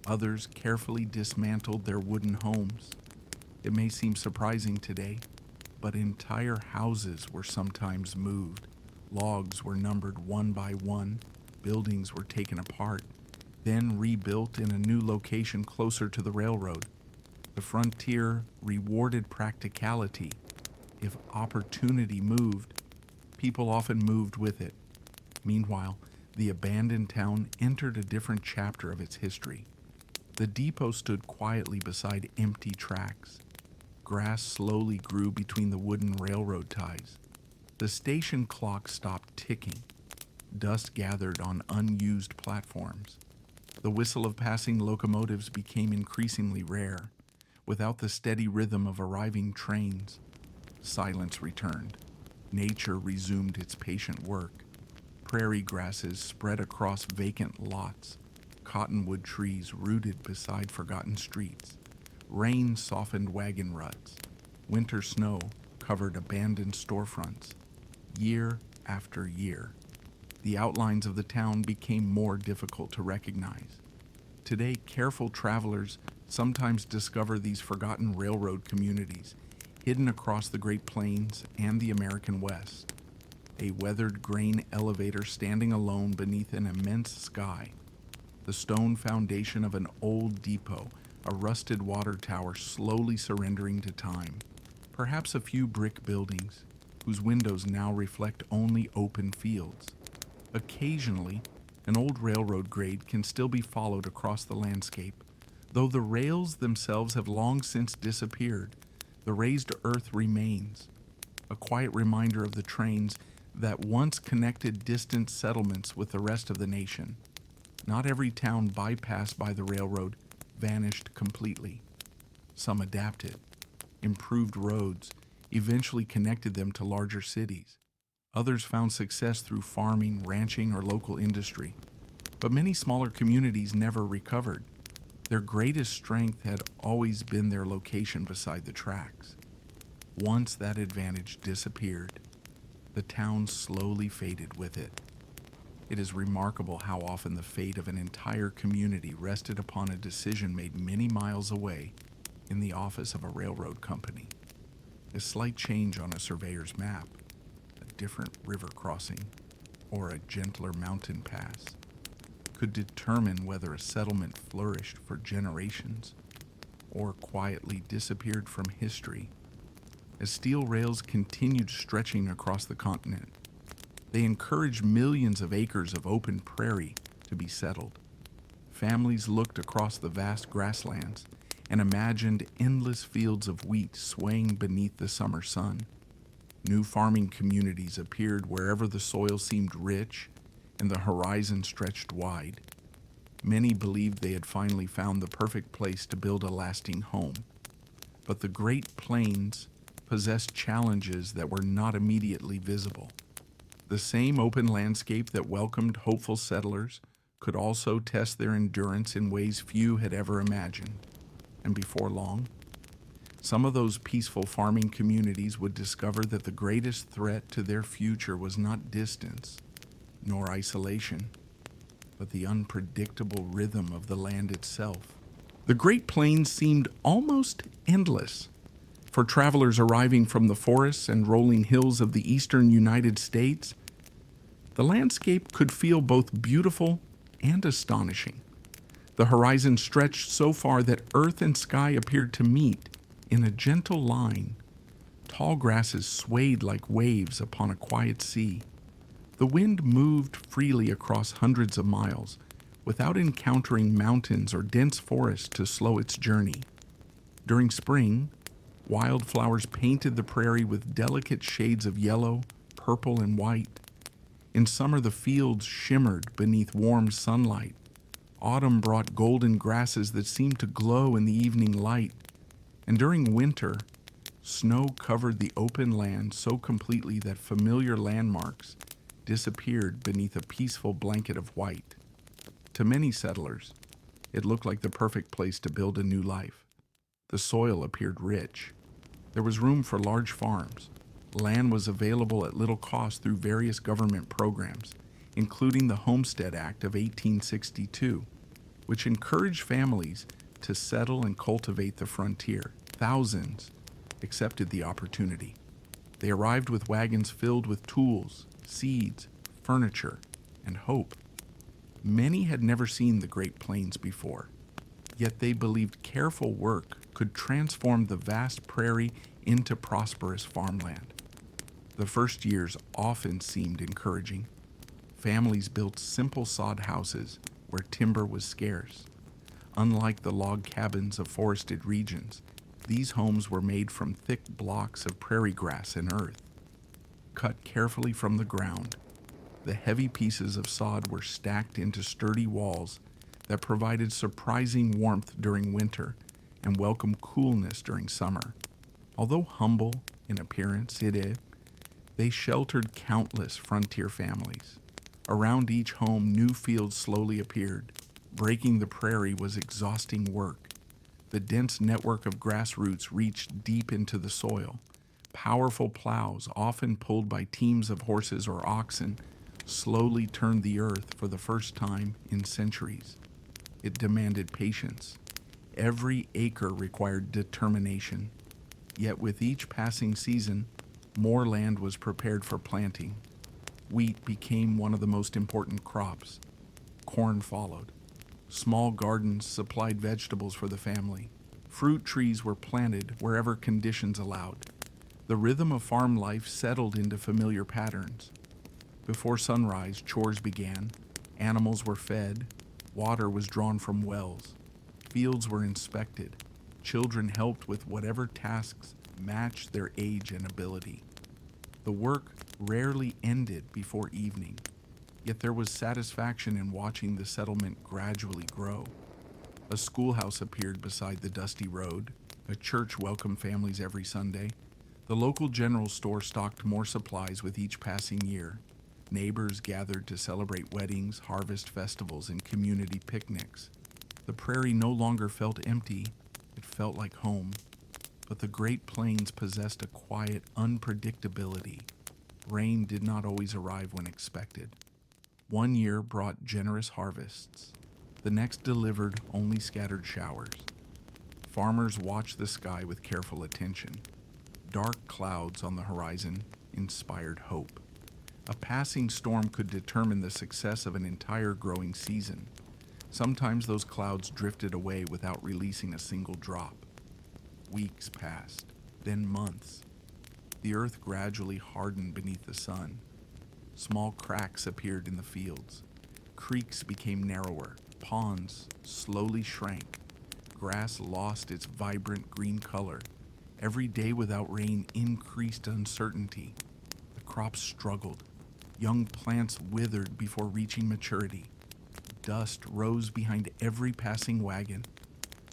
Others carefully dismantled their wooden homes. It may seem surprising today, but entire houses were sometimes moved. Logs were numbered one by one. Buildings were taken apart, then rebuilt in a new location closer to the railroad. The frontier rewarded practicality. If opportunity moved, people often moved with it. Meanwhile, the abandoned town entered a different chapter of its history. The depot stood quietly beside empty tracks. Grass slowly grew between the wooden railroad ties. The station clock stopped ticking. Dust gathered on unused platforms. The whistle of passing locomotives became increasingly rare. Without the steady rhythm of arriving trains, silence returned. Nature resumed its patient work. Prairie grasses spread across vacant lots. Cottonwood trees rooted beside forgotten streets. Rain softened wagon ruts. Winter snow covered abandoned storefronts. Year after year, the outlines of the town became more difficult to recognize. Today, careful travelers sometimes discover these forgotten railroad communities hidden across the Great Plains and the American West. A weathered grain elevator standing alone beneath an immense sky. The stone foundation of an old depot, a rusted water tower slowly surrendering to time. Perhaps a few brick buildings, whose windows now reflect only open fields. Occasionally, an old railroad grade can still be followed across the landscape. Though the rails themselves have long since disappeared, the raised earth remains, a quiet reminder of the trains that once connected distant settlements with the rest of the nation. Not every town bypassed by the railroad vanished completely. Some adapted. Improved roads eventually connected them to larger cities. Others found success through farming, ranching, or local industry. But many smaller communities never recovered. Their greatest strength had always been their location beside the tracks. Once that advantage disappeared, the town slowly faded with it. It is remarkable how often the fate of an entire community rested upon a decision made many miles away in the office of a railroad company. A slight change on a surveyor's map, a different river crossing, or a gentler mountain pass could determine whether a settlement flourished for generations or quietly disappeared from history. As steel rails continued stretching across the continent, they encouraged millions of acres of open prairie to be settled. Families looked across the vast grasslands and imagined endless fields of wheat swaying beneath the summer sun. New farming communities appeared wherever the soil seemed rich and the horizon stretched wide. Many believed they had finally found the perfect place to build a lasting home. But the Great Plains possessed challenges that were not immediately visible. The same open landscape that welcomed hopeful settlers could also test their endurance in ways few had ever imagined. And before long, some of those peaceful farming communities would discover that the greatest threat to their future was not distance, nor isolation, but the unpredictable rhythm of the land itself. The Great Plains seemed almost endless. For travelers arriving from the forests and rolling hills of the eastern United States, the landscape could feel both beautiful and astonishing. The horizon stretched so far that earth and sky appeared to meet in a gentle line. Tall grasses swayed like waves upon a quiet sea. The wind moved freely across hundreds of miles without encountering mountains or dense forests to slow its journey. During spring, wildflowers painted the prairie with delicate shades of yellow, purple, and white. In summer, the fields shimmered beneath warm sunlight. Autumn brought golden grasses that seemed to glow in the evening light. And during winter, snow covered the open land so completely that familiar landmarks disappeared beneath a peaceful blanket of white. To many settlers, it looked like the perfect place to build a new life. The soil appeared rich. There was room for large farms. Land was available at little cost through various government programs, including the Homestead Act of 1862, which encouraged families to settle and cultivate the frontier. Thousands accepted the opportunity. They arrived with wagons filled with tools, seeds, furniture, and hope. Many had never seen the Great Plains before, yet they believed careful work could transform the vast prairie into prosperous farmland. The first years often seemed encouraging. Families built simple sod houses where timber was scarce. Unlike the log cabins of forested regions, these homes were made from thick blocks of prairie grass and earth. Cut carefully from the ground, the heavy pieces of sod were stacked into sturdy walls that provided surprising warmth during winter and welcome coolness during summer. Although humble in appearance, they sheltered countless frontier families. Around each home, new fields slowly appeared. Breaking the prairie was exhausting work. The dense network of grass roots reached deep into the soil. Powerful plows, often pulled by teams of horses or oxen, slowly turned the earth for the first time in centuries. It demanded patience. Every acre required determination. Yet with each passing season, more land was prepared for planting. Wheat became one of the most important crops. Corn followed. Small gardens supplied vegetables for the family. Fruit trees were planted wherever conditions allowed. The rhythm of farm life settled into familiar patterns. Before sunrise, chores began. Animals were fed. Water was drawn from wells. Fields were inspected. Children helped with whatever tasks matched their age and ability. The work rarely ended before evening, yet there was satisfaction in watching the settlement gradually grow. A schoolhouse appeared beside the dusty road. A church welcomed families every Sunday. The local general store stocked more supplies with each passing year. Neighbors gathered to celebrate weddings, harvest festivals, and community picnics. The prairie no longer felt empty, it felt like home. But the Great Plains possessed a quiet unpredictability. Rain did not always arrive when expected. One year brought generous harvests. The next delivered only scattered showers. Farmers watched the sky with careful attention. Dark clouds on the horizon inspired hope. A passing storm could determine the success of an entire growing season. Sometimes those clouds drifted away without releasing a single drop. Weeks passed, then months. The earth gradually hardened beneath the sun. Small cracks appeared in the fields. Creeks became narrower. Ponds slowly shrank. Grass lost its vibrant green color. Every day without rain increased uncertainty. The crops struggled. Young plants withered before reaching maturity. Dust rose behind every passing wagon.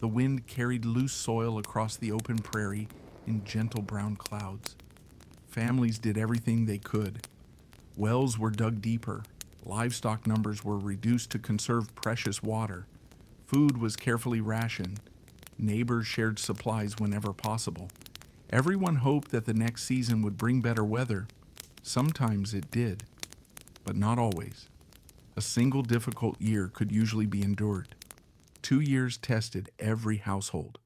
The wind carried loose soil across the open prairie in gentle brown clouds. Families did everything they could. Wells were dug deeper. Livestock numbers were reduced to conserve precious water. Food was carefully rationed. Neighbors shared supplies whenever possible. Everyone hoped that the next season would bring better weather. Sometimes it did, but not always. A single difficult year could usually be endured. 2 years tested every household.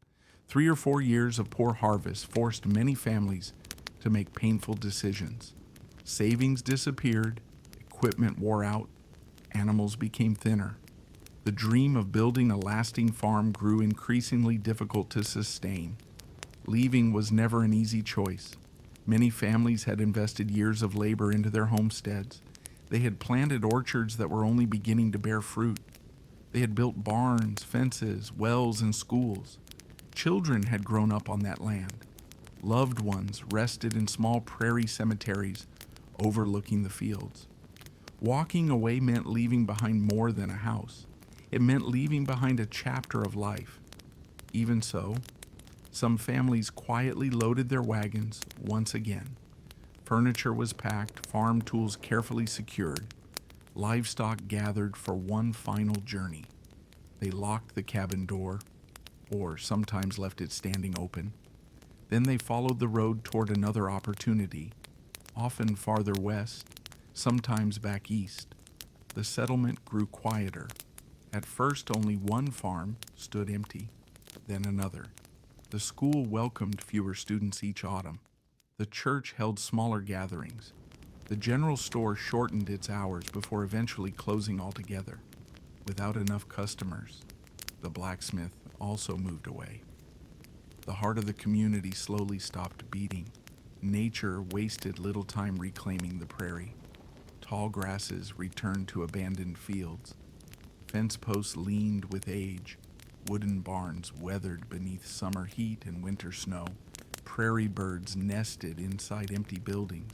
3 or 4 years of poor harvest forced many families to make painful decisions. Savings disappeared, equipment wore out, animals became thinner. The dream of building a lasting farm grew increasingly difficult to sustain. Leaving was never an easy choice. Many families had invested years of labor into their homesteads. They had planted orchards that were only beginning to bear fruit. They had built barns, fences, wells, and schools. Children had grown up on that land. Loved ones rested in small prairie cemeteries overlooking the fields. Walking away meant leaving behind more than a house. It meant leaving behind a chapter of life. Even so, some families quietly loaded their wagons once again. Furniture was packed, farm tools carefully secured, livestock gathered for one final journey. They locked the cabin door, or sometimes left it standing open. Then they followed the road toward another opportunity, often farther west, sometimes back east. The settlement grew quieter. At first, only one farm stood empty, then another. The school welcomed fewer students each autumn. The church held smaller gatherings. The general store shortened its hours before eventually closing altogether. Without enough customers, the blacksmith also moved away. The heart of the community slowly stopped beating. Nature wasted little time reclaiming the prairie. Tall grasses returned to abandoned fields. Fence posts leaned with age. Wooden barns weathered beneath summer heat and winter snow. Prairie birds nested inside empty buildings.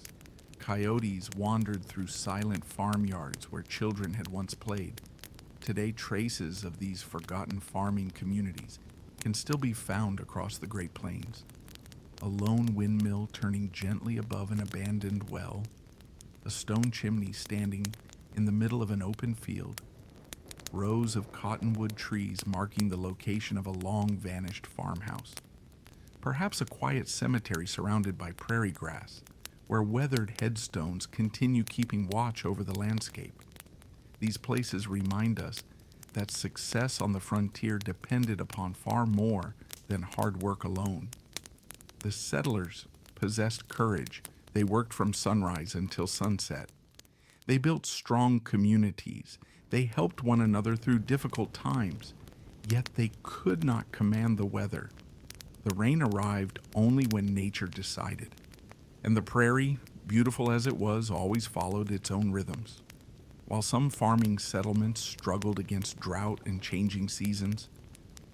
Coyotes wandered through silent farmyards where children had once played. Today, traces of these forgotten farming communities can still be found across the Great Plains. A lone windmill turning gently above an abandoned well, a stone chimney standing in the middle of an open field, rows of cottonwood trees marking the location of a long-vanished farmhouse. Perhaps a quiet cemetery surrounded by prairie grass, where weathered headstones continue keeping watch over the landscape. These places remind us that success on the frontier depended upon far more than hard work alone. The settlers possessed courage. They worked from sunrise until sunset. They built strong communities. They helped one another through difficult times, yet they could not command the weather. The rain arrived only when nature decided, and the prairie, beautiful as it was, always followed its own rhythms. While some farming settlements struggled against drought and changing seasons,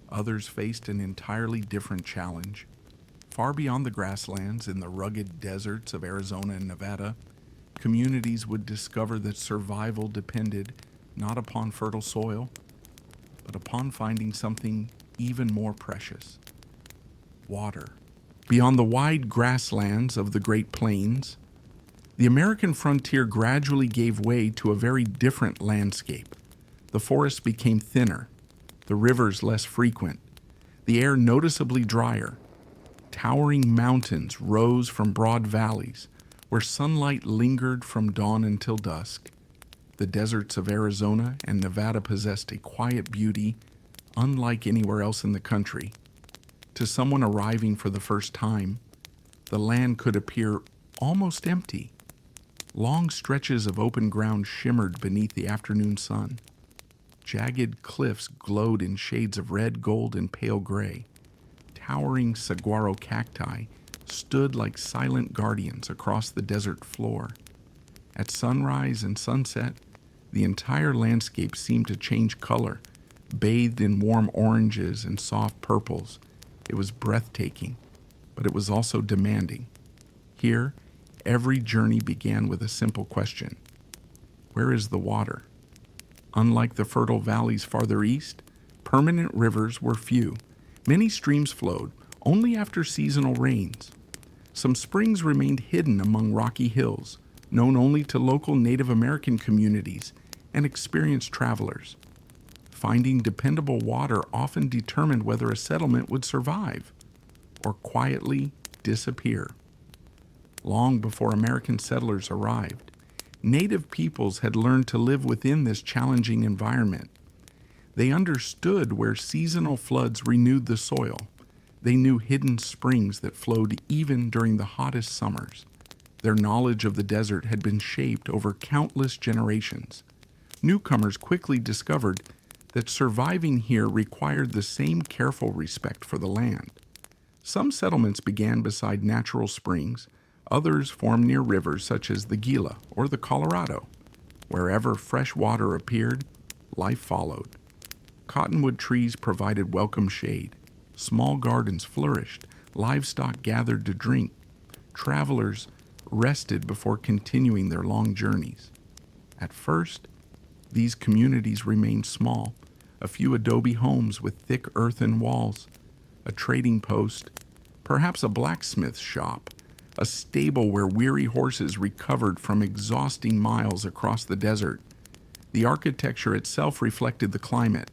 others faced an entirely different challenge. Far beyond the grasslands, in the rugged deserts of Arizona and Nevada, communities would discover that survival depended not upon fertile soil, but upon finding something even more precious: water. Beyond the wide grasslands of the Great Plains, the American frontier gradually gave way to a very different landscape. The forests became thinner, the rivers less frequent, the air noticeably drier. Towering mountains rose from broad valleys where sunlight lingered from dawn until dusk. The deserts of Arizona and Nevada possessed a quiet beauty unlike anywhere else in the country. To someone arriving for the first time, the land could appear almost empty. Long stretches of open ground shimmered beneath the afternoon sun. Jagged cliffs glowed in shades of red, gold, and pale gray. Towering saguaro cacti stood like silent guardians across the desert floor. At sunrise and sunset, the entire landscape seemed to change color, bathed in warm oranges and soft purples. It was breathtaking, but it was also demanding. Here, every journey began with a simple question: where is the water? Unlike the fertile valleys farther east, permanent rivers were few. Many streams flowed only after seasonal rains. Some springs remained hidden among rocky hills, known only to local Native American communities and experienced travelers. Finding dependable water often determined whether a settlement would survive or quietly disappear. Long before American settlers arrived, Native peoples had learned to live within this challenging environment. They understood where seasonal floods renewed the soil. They knew hidden springs that flowed even during the hottest summers. Their knowledge of the desert had been shaped over countless generations. Newcomers quickly discovered that surviving here required the same careful respect for the land. Some settlements began beside natural springs. Others formed near rivers such as the Gila or the Colorado. Wherever fresh water appeared, life followed. Cottonwood trees provided welcome shade. Small gardens flourished. Livestock gathered to drink. Travelers rested before continuing their long journeys. At first, these communities remained small, a few adobe homes with thick earthen walls, a trading post, perhaps a blacksmith's shop, a stable where weary horses recovered from exhausting miles across the desert. The architecture itself reflected the climate.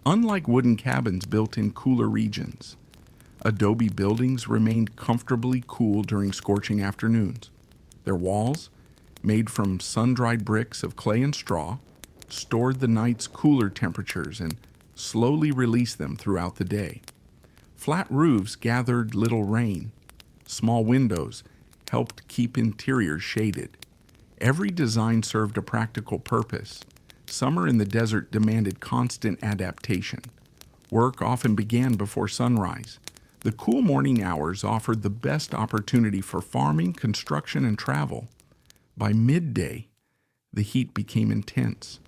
Unlike wooden cabins built in cooler regions, adobe buildings remained comfortably cool during scorching afternoons. Their walls, made from sun-dried bricks of clay and straw, stored the night's cooler temperatures and slowly released them throughout the day. Flat roofs gathered little rain. Small windows helped keep interiors shaded. Every design served a practical purpose. Summer in the desert demanded constant adaptation. Work often began before sunrise. The cool morning hours offered the best opportunity for farming, construction, and travel. By midday, the heat became intense.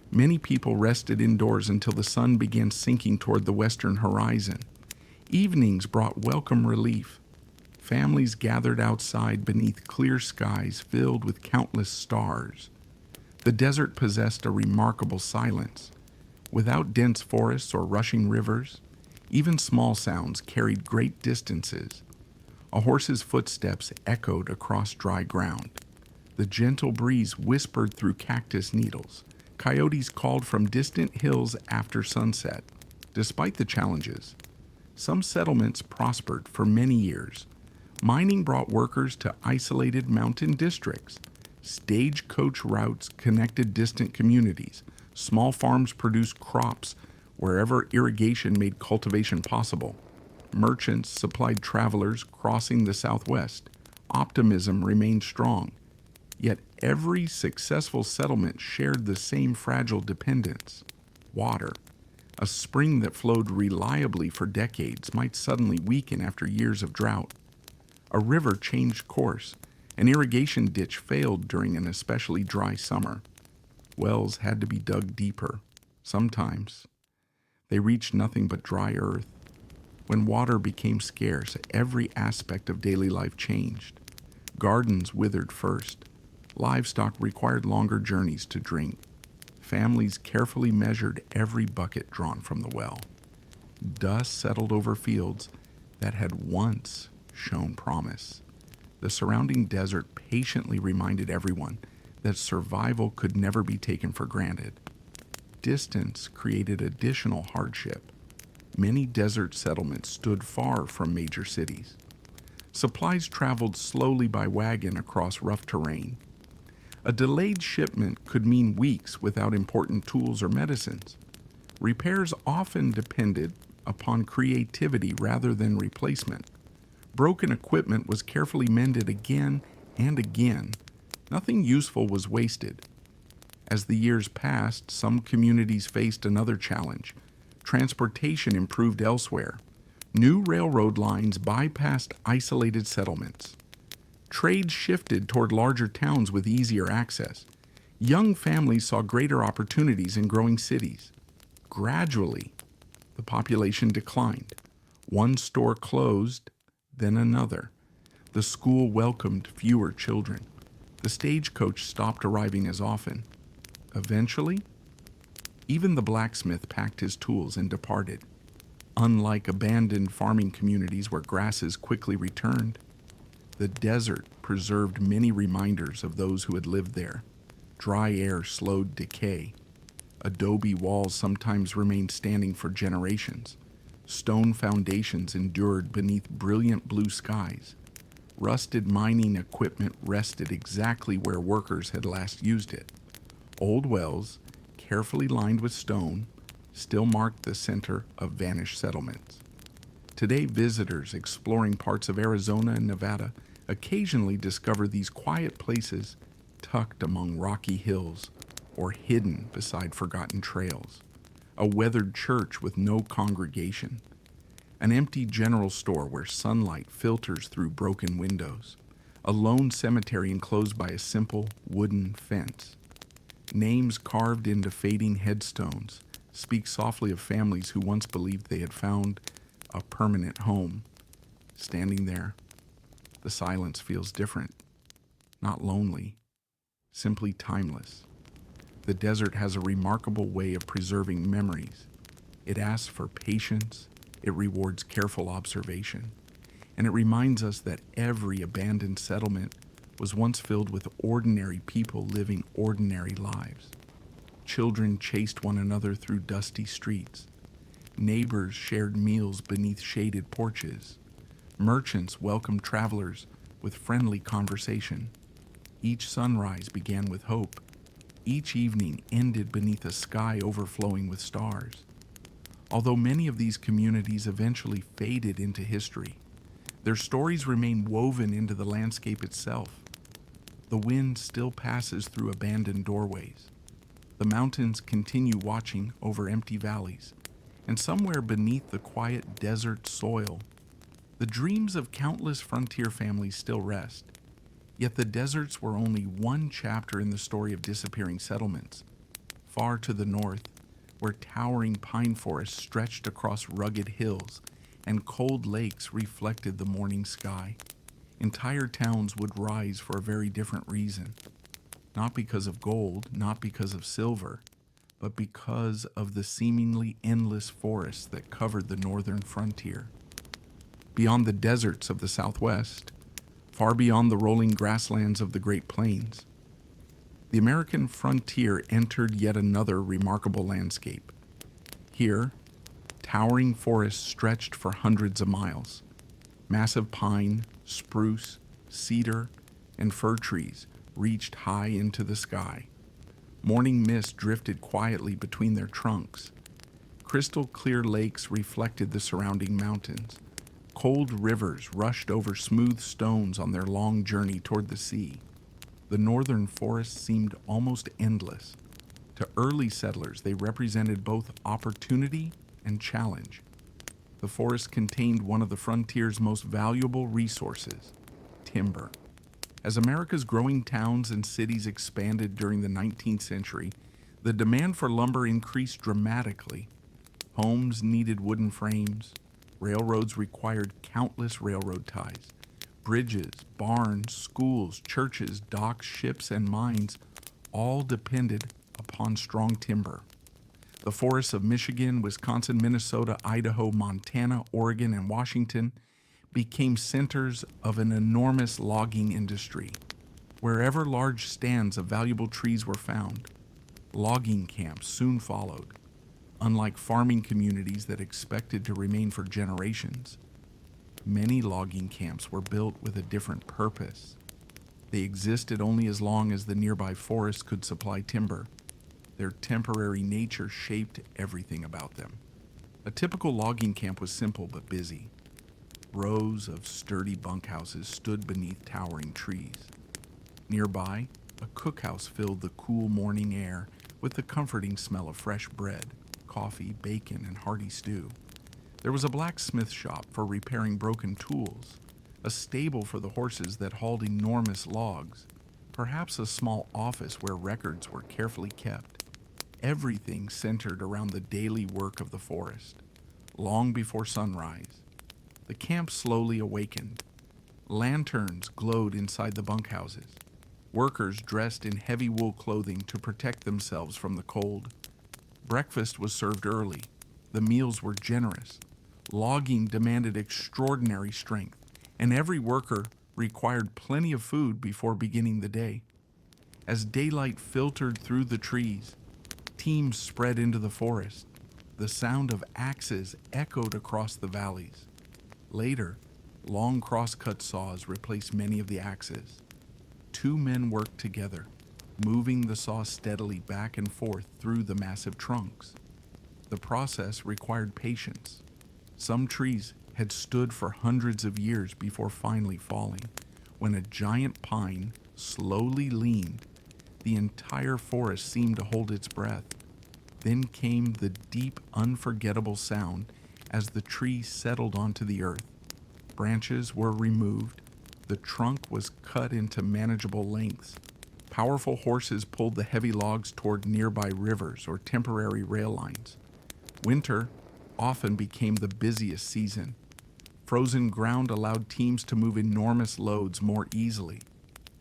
Many people rested indoors until the sun began sinking toward the western horizon. Evenings brought welcome relief. Families gathered outside beneath clear skies filled with countless stars. The desert possessed a remarkable silence. Without dense forests or rushing rivers, even small sounds carried great distances. A horse's footsteps echoed across dry ground. The gentle breeze whispered through cactus needles. Coyotes called from distant hills after sunset. Despite the challenges, some settlements prospered for many years. Mining brought workers to isolated mountain districts. Stagecoach routes connected distant communities. Small farms produced crops wherever irrigation made cultivation possible. Merchants supplied travelers crossing the Southwest. Optimism remained strong. Yet every successful settlement shared the same fragile dependence: water. A spring that flowed reliably for decades might suddenly weaken after years of drought. A river changed course. An irrigation ditch failed during an especially dry summer. Wells had to be dug deeper. Sometimes they reached nothing but dry earth. When water became scarce, every aspect of daily life changed. Gardens withered first. Livestock required longer journeys to drink. Families carefully measured every bucket drawn from the well. Dust settled over fields that had once shown promise. The surrounding desert patiently reminded everyone that survival could never be taken for granted. Distance created additional hardship. Many desert settlements stood far from major cities. Supplies traveled slowly by wagon across rough terrain. A delayed shipment could mean weeks without important tools or medicines. Repairs often depended upon creativity rather than replacement. Broken equipment was carefully mended again and again. Nothing useful was wasted. As the years passed, some communities faced another challenge. Transportation improved elsewhere. New railroad lines bypassed isolated settlements. Trade shifted toward larger towns with easier access. Young families saw greater opportunities in growing cities. Gradually, the population declined. One store closed, then another. The school welcomed fewer children. The stagecoach stopped arriving as often. Eventually, even the blacksmith packed his tools and departed. Unlike abandoned farming communities where grasses quickly returned, the desert preserved many reminders of those who had lived there. Dry air slowed decay. Adobe walls sometimes remained standing for generations. Stone foundations endured beneath brilliant blue skies. Rusted mining equipment rested exactly where workers had last used it. Old wells, carefully lined with stone, still marked the center of vanished settlements. Today, visitors exploring parts of Arizona and Nevada occasionally discover these quiet places tucked among rocky hills or hidden beside forgotten trails. A weathered church with no congregation. An empty general store where sunlight filters through broken windows. A lone cemetery enclosed by a simple wooden fence. Names carved into fading headstones speak softly of families who once believed they had found a permanent home. Standing there, the silence feels different, not lonely, simply timeless. The desert has a remarkable way of preserving memories. It asks for patience, it rewards careful observation, and it reminds us that every abandoned settlement was once filled with ordinary people living ordinary lives. Children chased one another through dusty streets. Neighbors shared meals beneath shaded porches. Merchants welcomed travelers with friendly conversation. Each sunrise began with hope. Each evening ended beneath a sky overflowing with stars. Although many of these communities eventually faded into history, their stories remain woven into the landscape itself. The wind still passes through abandoned doorways. The mountains continue watching over empty valleys, and somewhere beneath the quiet desert soil, the dreams of countless frontier families still rest. Yet the deserts were only one chapter in the story of disappearing settlements. Far to the north, where towering pine forests stretched across rugged hills and cold lakes reflected the morning sky, entire towns would rise for a very different reason. Not because of gold, not because of silver, but because of the seemingly endless forests that covered the northern frontier. Beyond the deserts of the Southwest, far beyond the rolling grasslands of the Great Plains, the American frontier entered yet another remarkable landscape. Here, towering forests stretched for hundreds of miles. Massive pine, spruce, cedar, and fir trees reached high into the sky. Morning mist drifted quietly between their trunks. Crystal clear lakes reflected the surrounding mountains. Cold rivers rushed over smooth stones on their long journey toward the sea. The northern forests seemed almost endless. To early settlers, they represented both opportunity and challenge. The forest contained one of the frontier's most valuable resources, timber. As America's growing towns and cities expanded during the 19th century, the demand for lumber increased dramatically. Homes needed wooden frames. Railroads required countless railroad ties. Bridges, barns, schools, churches, docks, ships, and mines all depended upon strong timber. The forests of Michigan, Wisconsin, Minnesota, Idaho, Montana, Oregon, and Washington became centers of an enormous logging industry. Wherever large stands of valuable trees were found, logging camps soon followed. Unlike farming communities that expected to remain for generations, many logging camps were built with a different purpose. They existed only as long as the nearby forest could supply timber. Their temporary nature shaped everything about them. A typical logging camp was simple but busy. Rows of sturdy bunkhouses stood beneath towering trees. Nearby, a cookhouse filled the cool morning air with the comforting smell of fresh bread, coffee, bacon, and hearty stew. There was a blacksmith shop for repairing broken tools, a stable for the horses that hauled enormous logs, perhaps a small office where records were carefully kept. Everything centered around the daily work of the forest. Long before sunrise, the camp slowly awakened. Lanterns glowed inside the bunkhouses. Workers dressed in heavy wool clothing to protect themselves from the cold. Breakfast was served early. The meals were generous. Logging demanded extraordinary strength, and every worker required plenty of food before beginning the day. As daylight filtered through the trees, teams spread into the forest. The sound of axes echoed across the valleys. Later, long cross-cut saws replaced many of the axes. Two men worked together, moving the saw steadily back and forth through the massive trunks. The process required patience. Some trees had stood for hundreds of years before finally falling. When a giant pine slowly leaned, the entire forest seemed to hold its breath. Then came the deep, unforgettable sound as the tree settled onto the earth. Branches were removed. The trunk was cut into manageable lengths. Powerful horses pulled the heavy logs toward nearby rivers or temporary rail lines. Winter often became the busiest season. Frozen ground allowed teams to move enormous loads more easily.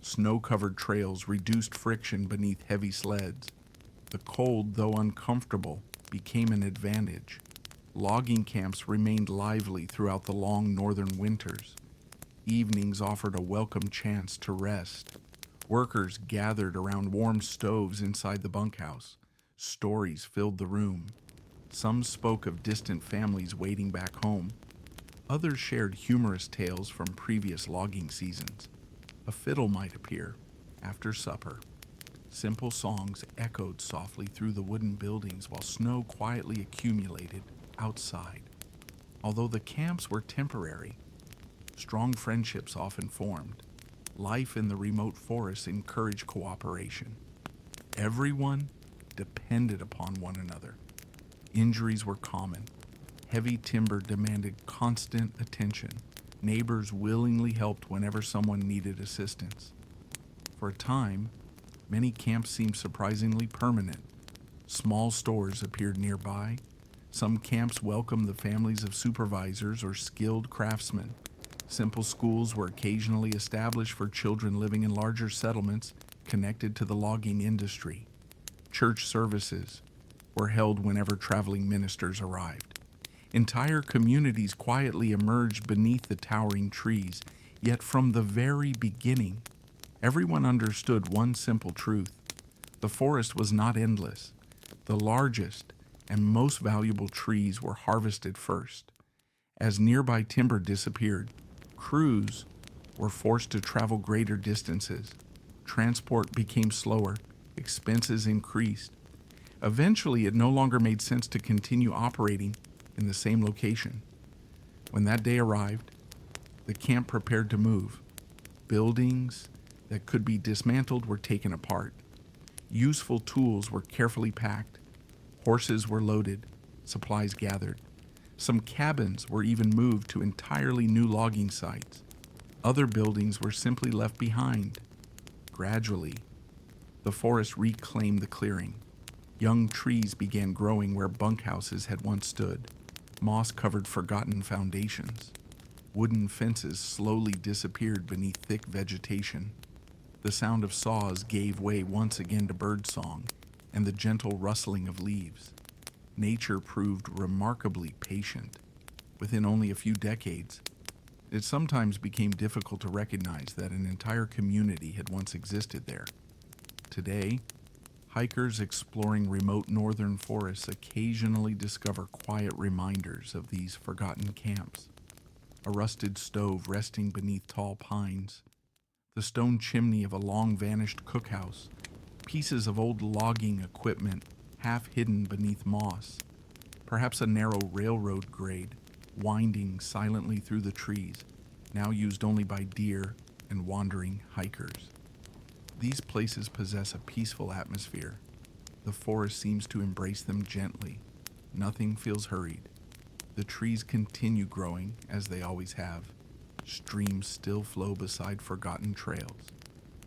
Snow-covered trails reduced friction beneath heavy sleds. The cold, though uncomfortable, became an advantage. Logging camps remained lively throughout the long northern winters. Evenings offered a welcome chance to rest. Workers gathered around warm stoves inside the bunkhouse. Stories filled the room. Some spoke of distant families waiting back home. Others shared humorous tales from previous logging seasons. A fiddle might appear after supper. Simple songs echoed softly through the wooden buildings while snow quietly accumulated outside. Although the camps were temporary, strong friendships often formed. Life in the remote forests encouraged cooperation. Everyone depended upon one another. Injuries were common. Heavy timber demanded constant attention. Neighbors willingly helped whenever someone needed assistance. For a time, many camps seemed surprisingly permanent. Small stores appeared nearby. Some camps welcomed the families of supervisors or skilled craftsmen. Simple schools were occasionally established for children living in larger settlements connected to the logging industry. Church services were held whenever traveling ministers arrived. Entire communities quietly emerged beneath the towering trees, yet from the very beginning, everyone understood one simple truth. The forest was not endless. The largest and most valuable trees were harvested first. As nearby timber disappeared, crews were forced to travel greater distances. Transport became slower, expenses increased. Eventually, it no longer made sense to continue operating in the same location. When that day arrived, the camp prepared to move. Buildings that could be dismantled were taken apart. Useful tools were carefully packed. Horses were loaded, supplies gathered. Some cabins were even moved to entirely new logging sites. Other buildings were simply left behind. Gradually, the forest reclaimed the clearing. Young trees began growing where bunkhouses had once stood. Moss covered forgotten foundations. Wooden fences slowly disappeared beneath thick vegetation. The sound of saws gave way once again to birdsong and the gentle rustling of leaves. Nature proved remarkably patient. Within only a few decades, It sometimes became difficult to recognize that an entire community had once existed there. Today, hikers exploring remote northern forests occasionally discover quiet reminders of these forgotten camps. A rusted stove resting beneath tall pines, the stone chimney of a long-vanished cookhouse, pieces of old logging equipment half hidden beneath moss, perhaps a narrow railroad grade winding silently through the trees, now used only by deer and wandering hikers. These places possess a peaceful atmosphere. The forest seems to embrace them gently. Nothing feels hurried. The trees continue growing as they always have. Streams still flow beside forgotten trails.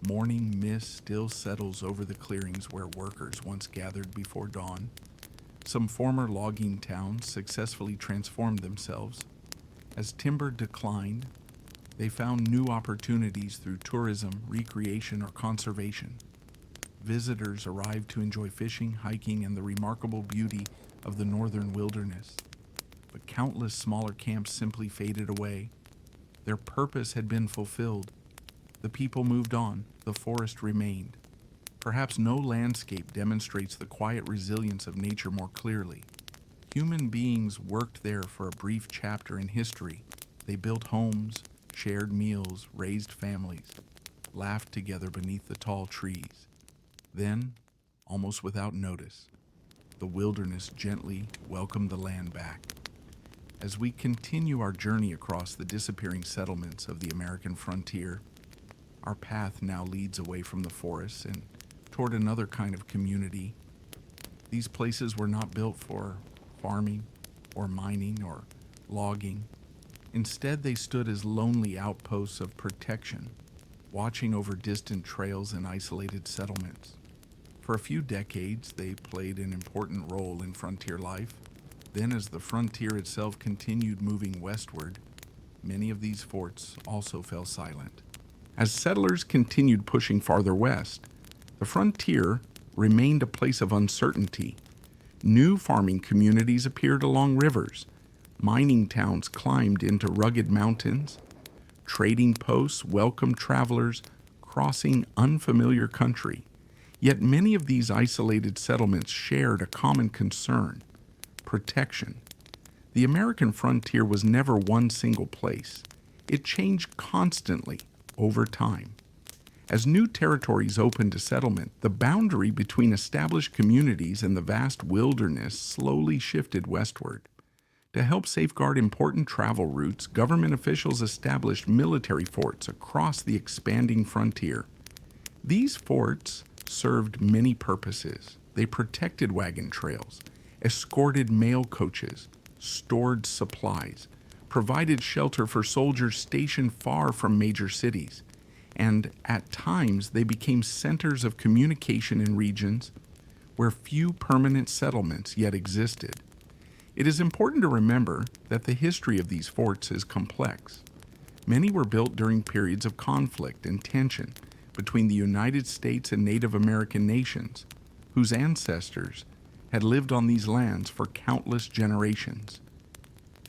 Morning mist still settles over the clearings where workers once gathered before dawn. Some former logging towns successfully transformed themselves. As timber declined, they found new opportunities through tourism, recreation, or conservation. Visitors arrived to enjoy fishing, hiking, and the remarkable beauty of the northern wilderness. But countless smaller camps simply faded away. Their purpose had been fulfilled. The people moved on. The forest remained. Perhaps no landscape demonstrates the quiet resilience of nature more clearly. Human beings worked there for a brief chapter in history. They built homes, shared meals, raised families, laughed together beneath the tall trees. Then, almost without notice, the wilderness gently welcomed the land back. As we continue our journey across the disappearing settlements of the American frontier, our path now leads away from the forests and toward another kind of community. These places were not built for farming or mining or logging. Instead, they stood as lonely outposts of protection, watching over distant trails and isolated settlements. For a few decades, they played an important role in frontier life. Then, as the frontier itself continued moving westward, many of these forts also fell silent. As settlers continued pushing farther west, the frontier remained a place of uncertainty. New farming communities appeared along rivers. Mining towns climbed into rugged mountains. Trading posts welcomed travelers crossing unfamiliar country. Yet many of these isolated settlements shared a common concern: protection. The American frontier was never one single place. It changed constantly over time. As new territories opened to settlement, the boundary between established communities and the vast wilderness slowly shifted westward. To help safeguard important travel routes, government officials established military forts across the expanding frontier. These forts served many purposes. They protected wagon trails, escorted mail coaches, stored supplies, provided shelter for soldiers stationed far from major cities, and at times they became centers of communication in regions where few permanent settlements yet existed. It is important to remember that the history of these forts is complex. Many were built during periods of conflict and tension between the United States and Native American nations, whose ancestors had lived on these lands for countless generations.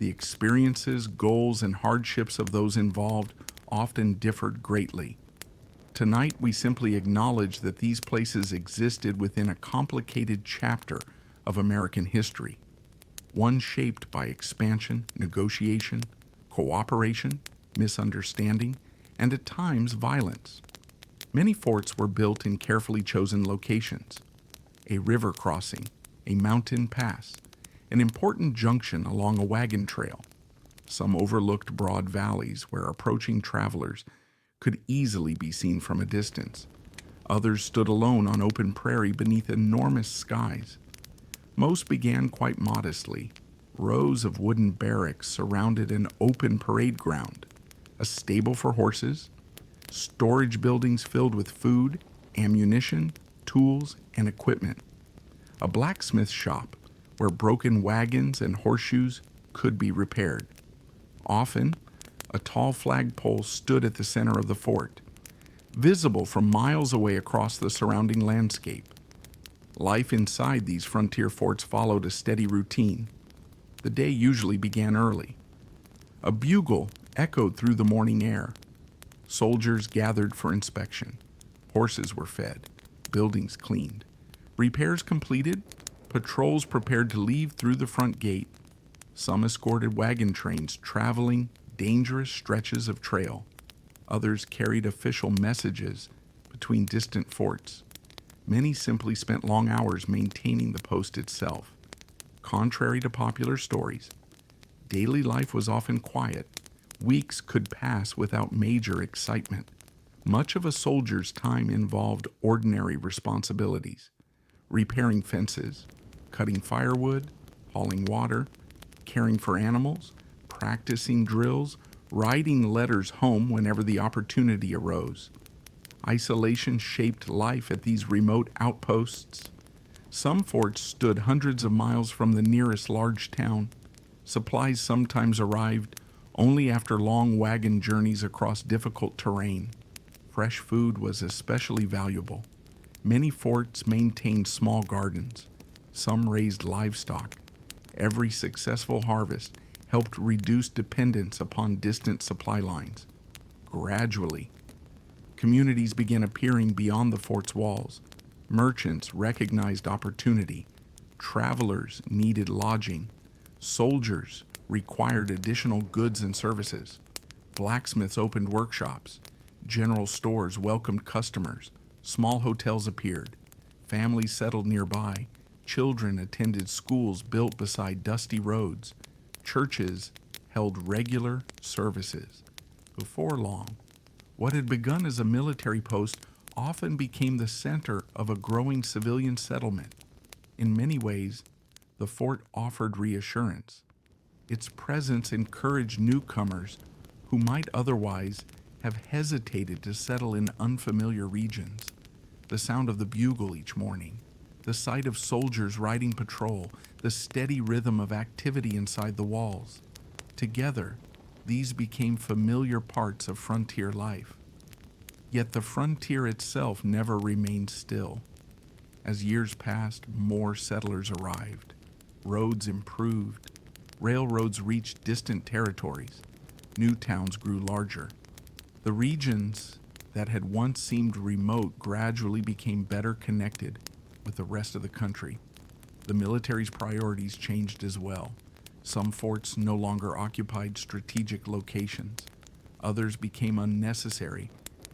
The experiences, goals, and hardships of those involved often differed greatly. Tonight, we simply acknowledge that these places existed within a complicated chapter of American history, one shaped by expansion, negotiation, cooperation, misunderstanding, and at times violence. Many forts were built in carefully chosen locations: a river crossing, a mountain pass, an important junction along a wagon trail. Some overlooked broad valleys where approaching travelers could easily be seen from a distance. Others stood alone on open prairie beneath enormous skies. Most began quite modestly. Rows of wooden barracks surrounded an open parade ground, a stable for horses, storage buildings filled with food, ammunition, tools, and equipment, a blacksmith shop where broken wagons and horseshoes could be repaired. Often, a tall flagpole stood at the center of the fort, visible from miles away across the surrounding landscape. Life inside these frontier forts followed a steady routine. The day usually began early. A bugle echoed through the morning air. Soldiers gathered for inspection. Horses were fed, buildings cleaned. Repairs completed, patrols prepared to leave through the front gate. Some escorted wagon trains traveling dangerous stretches of trail. Others carried official messages between distant forts. Many simply spent long hours maintaining the post itself. Contrary to popular stories, daily life was often quiet. Weeks could pass without major excitement. Much of a soldier's time involved ordinary responsibilities: repairing fences, cutting firewood, hauling water, caring for animals, practicing drills, writing letters home whenever the opportunity arose. Isolation shaped life at these remote outposts. Some forts stood hundreds of miles from the nearest large town. Supplies sometimes arrived only after long wagon journeys across difficult terrain. Fresh food was especially valuable. Many forts maintained small gardens. Some raised livestock. Every successful harvest helped reduce dependence upon distant supply lines. Gradually, communities began appearing beyond the fort's walls. Merchants recognized opportunity. Travelers needed lodging. Soldiers required additional goods and services. Blacksmiths opened workshops. General stores welcomed customers. Small hotels appeared. Families settled nearby. Children attended schools built beside dusty roads. Churches held regular services. Before long, what had begun as a military post often became the center of a growing civilian settlement. In many ways, the fort offered reassurance. Its presence encouraged newcomers who might otherwise have hesitated to settle in unfamiliar regions. The sound of the bugle each morning, the sight of soldiers riding patrol, the steady rhythm of activity inside the walls. Together, these became familiar parts of frontier life. Yet the frontier itself never remained still. As years passed, more settlers arrived. Roads improved. Railroads reached distant territories. New towns grew larger. The regions that had once seemed remote gradually became better connected with the rest of the country. The military's priorities changed as well. Some forts no longer occupied strategic locations. Others became unnecessary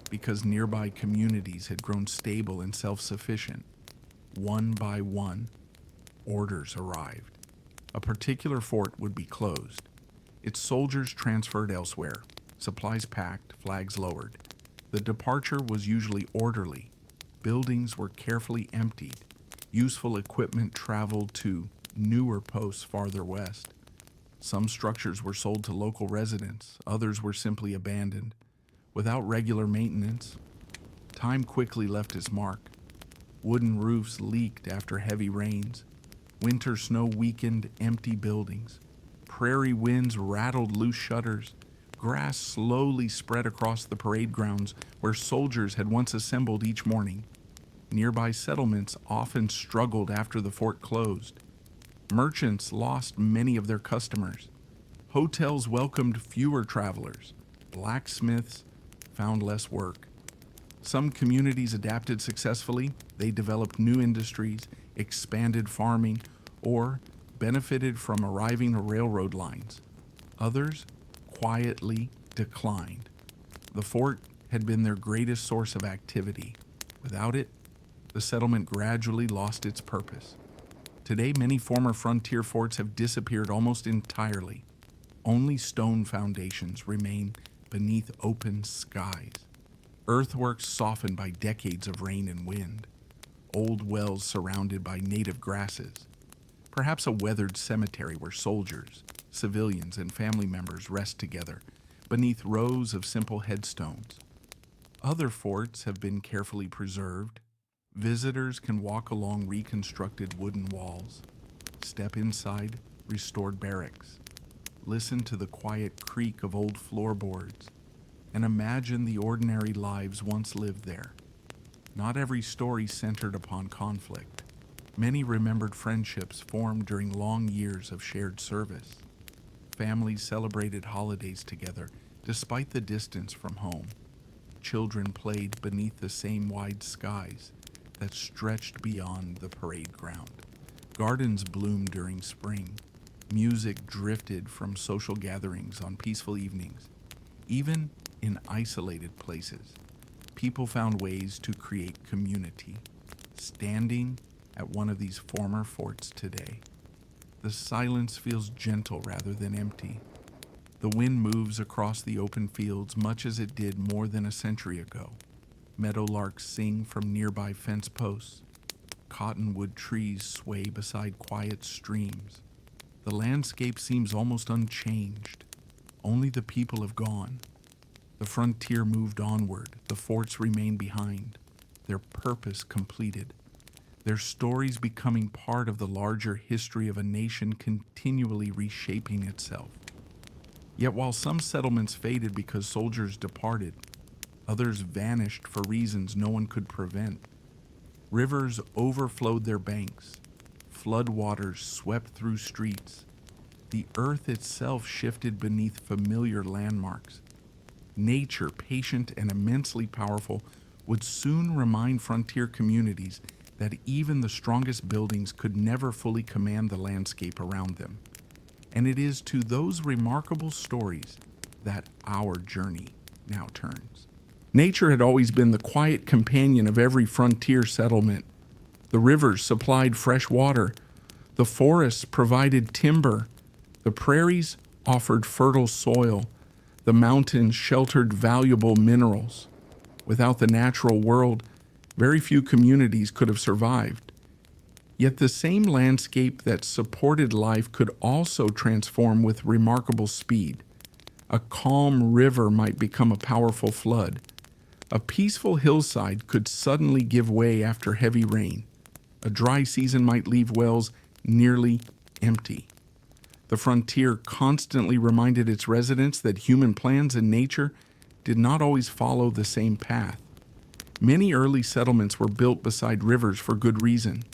because nearby communities had grown stable and self-sufficient. One by one, orders arrived. A particular fort would be closed. Its soldiers transferred elsewhere, supplies packed, flags lowered. The departure was usually orderly. Buildings were carefully emptied. Useful equipment traveled to newer posts farther west. Some structures were sold to local residents, others were simply abandoned. Without regular maintenance, time quickly left its mark. Wooden roofs leaked after heavy rains. Winter snow weakened empty buildings. Prairie winds rattled loose shutters. Grass slowly spread across the parade grounds where soldiers had once assembled each morning. Nearby settlements often struggled after the fort closed. Merchants lost many of their customers. Hotels welcomed fewer travelers. Blacksmiths found less work. Some communities adapted successfully. They developed new industries, expanded farming, or benefited from arriving railroad lines. Others quietly declined. The fort had been their greatest source of activity. Without it, the settlement gradually lost its purpose. Today, many former frontier forts have disappeared almost entirely. Only stone foundations remain beneath open skies. Earthworks softened by decades of rain and wind. Old wells surrounded by native grasses. Perhaps a weathered cemetery where soldiers, civilians, and family members rest together beneath rows of simple headstones. Other forts have been carefully preserved. Visitors can walk along reconstructed wooden walls, step inside restored barracks, listen to the quiet creak of old floorboards, and imagine the ordinary lives once lived there. Not every story centered upon conflict. Many remembered friendships formed during long years of shared service. Families celebrated holidays together, Despite the distance from home, children played beneath the same wide skies that stretched beyond the parade ground. Gardens bloomed during spring. Music drifted from social gatherings on peaceful evenings. Even in isolated places, people found ways to create community. Standing at one of these former forts today, the silence feels gentle rather than empty. The wind moves across the open fields much as it did more than a century ago. Meadowlarks sing from nearby fence posts. Cottonwood trees sway beside quiet streams. The landscape seems almost unchanged. Only the people have gone. The frontier moved onward. The forts remain behind, their purpose completed. Their stories becoming part of the larger history of a nation continually reshaping itself. Yet while some settlements faded because soldiers departed, others vanished for reasons no one could prevent. Rivers overflowed their banks. Floodwaters swept through streets. The earth itself shifted beneath familiar landmarks. Nature, patient and immensely powerful, would soon remind frontier communities that even the strongest buildings could never fully command the landscape around them. And it is to those remarkable stories that our journey now turns. Nature had always been the quiet companion of every frontier settlement. The rivers supplied fresh water. The forests provided timber. The prairies offered fertile soil. The mountains sheltered valuable minerals. Without the natural world, very few communities could have survived. Yet the same landscape that supported life could also transform with remarkable speed. A calm river might become a powerful flood. A peaceful hillside could suddenly give way after heavy rain. A dry season might leave wells nearly empty. The frontier constantly reminded its residents that human plans and nature did not always follow the same path. Many early settlements were built beside rivers for good reason.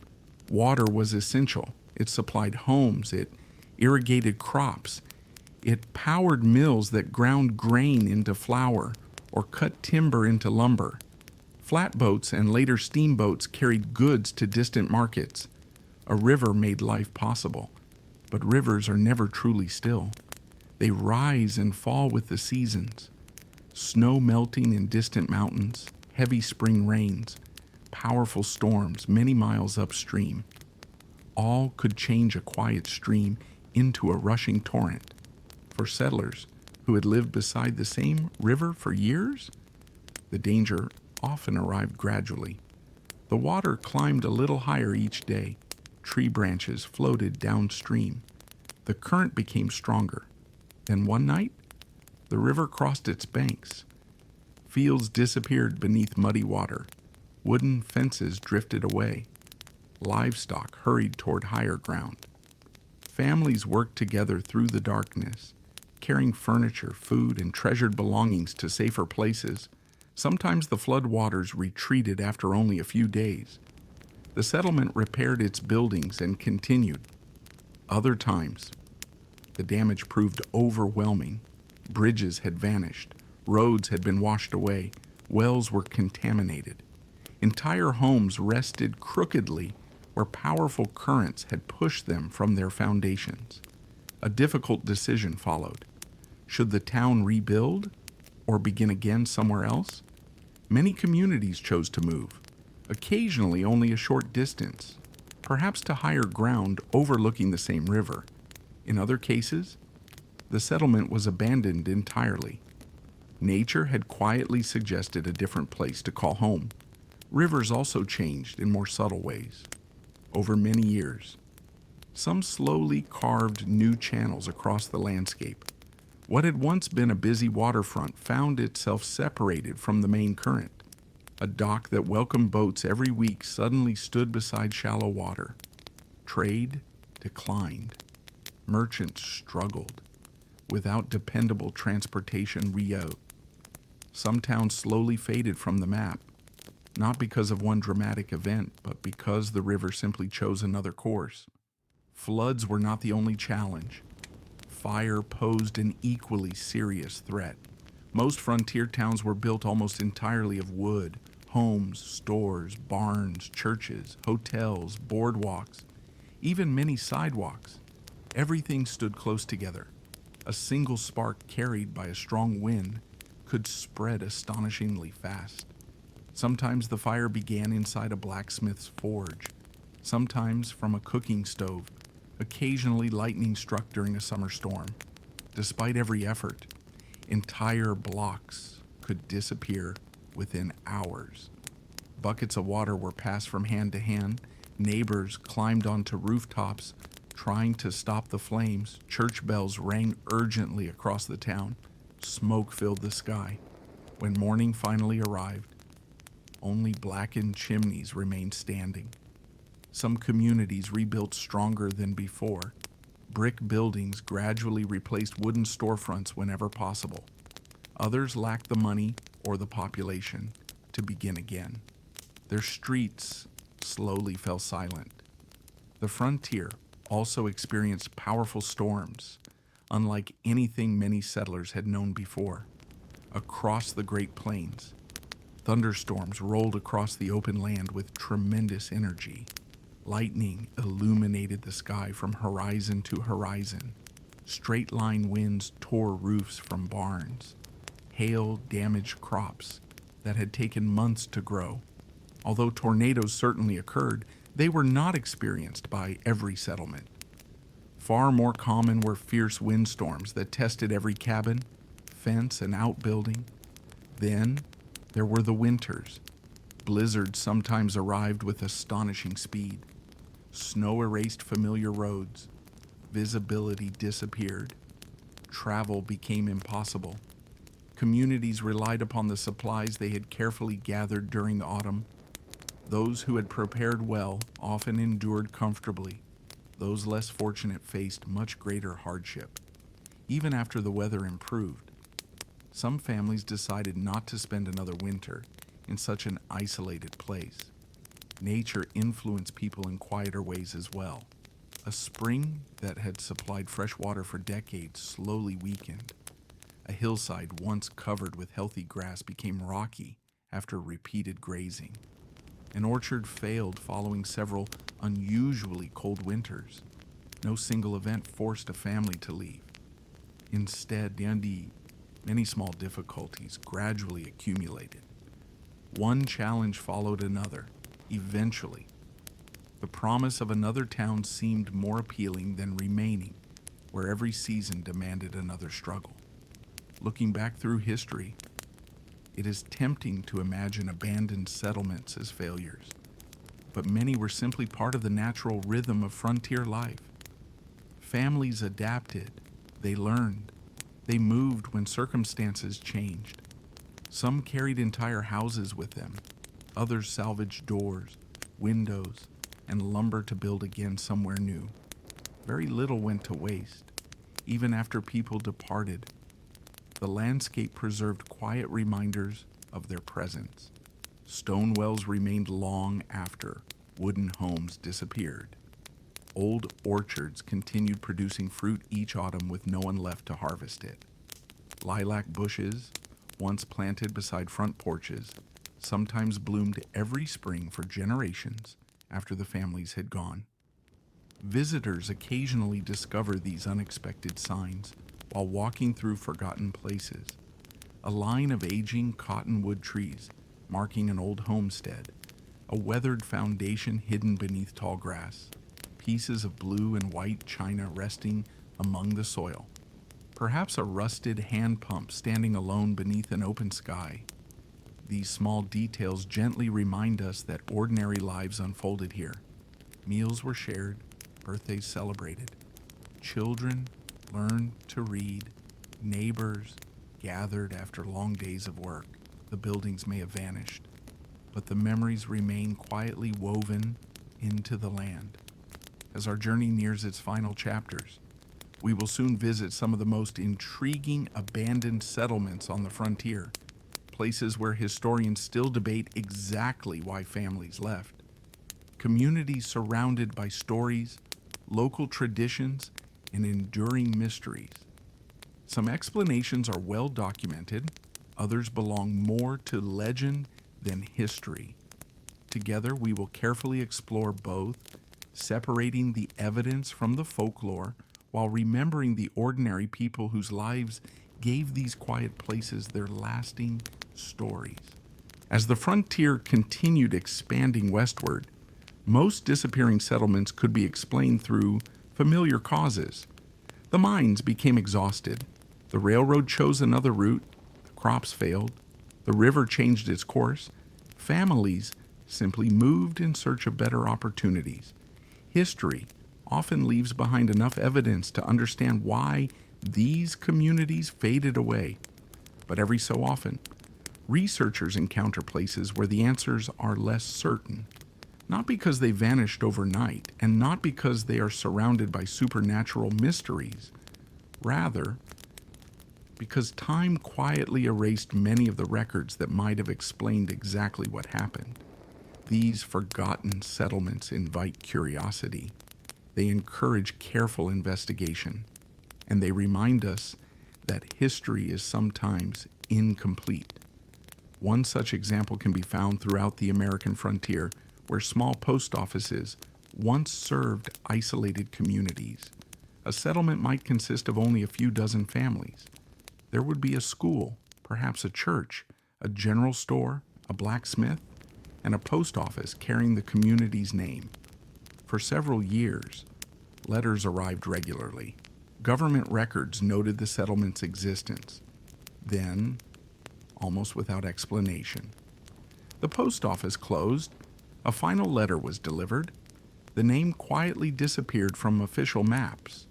Water was essential. It supplied homes. It irrigated crops. It powered mills that ground grain into flour or cut timber into lumber. Flatboats and later steamboats carried goods to distant markets. A river made life possible. But rivers are never truly still. They rise and fall with the seasons. Snow melting in distant mountains, heavy spring rains, powerful storms many miles upstream. All could change a quiet stream into a rushing torrent. For settlers who had lived beside the same river for years, the danger often arrived gradually. The water climbed a little higher each day. Tree branches floated downstream. The current became stronger. Then one night, the river crossed its banks. Fields disappeared beneath muddy water. Wooden fences drifted away. Livestock hurried toward higher ground. Families worked together through the darkness, carrying furniture, food, and treasured belongings to safer places. Sometimes the flood waters retreated after only a few days. The settlement repaired its buildings and continued. Other times, the damage proved overwhelming. Bridges had vanished. Roads had been washed away. Wells were contaminated. Entire homes rested crookedly where powerful currents had pushed them from their foundations. A difficult decision followed. Should the town rebuild or begin again somewhere else? Many communities chose to move, occasionally only a short distance, perhaps to higher ground overlooking the same river. In other cases, the settlement was abandoned entirely. Nature had quietly suggested a different place to call home. Rivers also changed in more subtle ways. Over many years, some slowly carved new channels across the landscape. What had once been a busy waterfront found itself separated from the main current. A dock that welcomed boats every week suddenly stood beside shallow water. Trade declined. Merchants struggled. Without dependable transportation reroute, some towns slowly faded from the map, not because of one dramatic event, but because the river simply chose another course. Floods were not the only challenge. Fire posed an equally serious threat. Most frontier towns were built almost entirely of wood: homes, stores, barns, churches, hotels, boardwalks, even many sidewalks. Everything stood close together. A single spark carried by a strong wind could spread astonishingly fast. Sometimes the fire began inside a blacksmith's forge, sometimes from a cooking stove. Occasionally lightning struck during a summer storm. Despite every effort, entire blocks could disappear within hours. Buckets of water were passed from hand to hand. Neighbors climbed onto rooftops trying to stop the flames. Church bells rang urgently across the town. Smoke filled the sky. When morning finally arrived, only blackened chimneys remained standing. Some communities rebuilt stronger than before. Brick buildings gradually replaced wooden storefronts whenever possible. Others lacked the money or the population to begin again. Their streets slowly fell silent. The frontier also experienced powerful storms, unlike anything many settlers had known before. Across the Great Plains, thunderstorms rolled across the open land with tremendous energy. Lightning illuminated the sky from horizon to horizon. Straight-line winds tore roofs from barns. Hail damaged crops that had taken months to grow. Although tornadoes certainly occurred, they were not experienced by every settlement. Far more common were fierce windstorms that tested every cabin, fence, and outbuilding. Then there were the winters. Blizzards sometimes arrived with astonishing speed. Snow erased familiar roads. Visibility disappeared. Travel became impossible. Communities relied upon the supplies they had carefully gathered during the autumn. Those who had prepared well often endured comfortably. Those less fortunate faced much greater hardship. Even after the weather improved, some families decided not to spend another winter in such an isolated place. Nature influenced people in quieter ways as well. A spring that had supplied fresh water for decades slowly weakened. A hillside once covered with healthy grass became rocky after repeated grazing. An orchard failed following several unusually cold winters. No single event forced a family to leave. Instead, many small difficulties gradually accumulated. One challenge followed another. Eventually, the promise of another town seemed more appealing than remaining where every season demanded another struggle. Looking back through history, it is tempting to imagine abandoned settlements as failures, but many were simply part of the natural rhythm of frontier life. Families adapted, they learned, they moved when circumstances changed. Some carried entire houses with them, others salvaged doors, windows, and lumber to build again somewhere new. Very little went to waste. Even after people departed, the landscape preserved quiet reminders of their presence. Stone wells remained long after wooden homes disappeared. Old orchards continued producing fruit each autumn with no one left to harvest it. Lilac bushes, once planted beside front porches, sometimes bloomed every spring for generations after the families had gone. Visitors occasionally discover these unexpected signs while walking through forgotten places. A line of aging cottonwood trees marking an old homestead, a weathered foundation hidden beneath tall grass, pieces of blue and white china resting among the soil, perhaps a rusted hand pump standing alone beneath an open sky. These small details gently remind us that ordinary lives unfolded here. Meals were shared, birthdays celebrated. Children learned to read. Neighbors gathered after long days of work. The buildings may have vanished, but the memories remain quietly woven into the land. As our journey nears its final chapters, we will soon visit some of the most intriguing abandoned settlements on the frontier, places where historians still debate exactly why families left. Communities surrounded by stories, local traditions, and enduring mysteries. Some explanations are well documented, Others belong more to legend than history. Together, we will carefully explore both, separating the evidence from the folklore while remembering the ordinary people whose lives gave these quiet places their lasting stories. As the frontier continued expanding westward, most disappearing settlements could be explained through familiar causes. The mines became exhausted, the railroad chose another route, the crops failed, the river changed its course, families simply moved in search of better opportunities. History often leaves behind enough evidence to understand why these communities faded away. But every so often, researchers encounter places where the answers are less certain, not because they vanished overnight and not because they are surrounded by supernatural mysteries. Rather, because time quietly erased many of the records that might have explained exactly what happened. These forgotten settlements invite curiosity. They encourage careful investigation, and they remind us that history is sometimes incomplete. One such example can be found throughout the American frontier, where small post offices once served isolated communities. A settlement might consist of only a few dozen families. There would be a school, perhaps a church, a general store, a blacksmith, and a post office carrying the community's name. For several years, letters arrived regularly. Government records noted the settlement's existence. Then, almost without explanation, the post office closed. A final letter was delivered. The name quietly disappeared from official maps.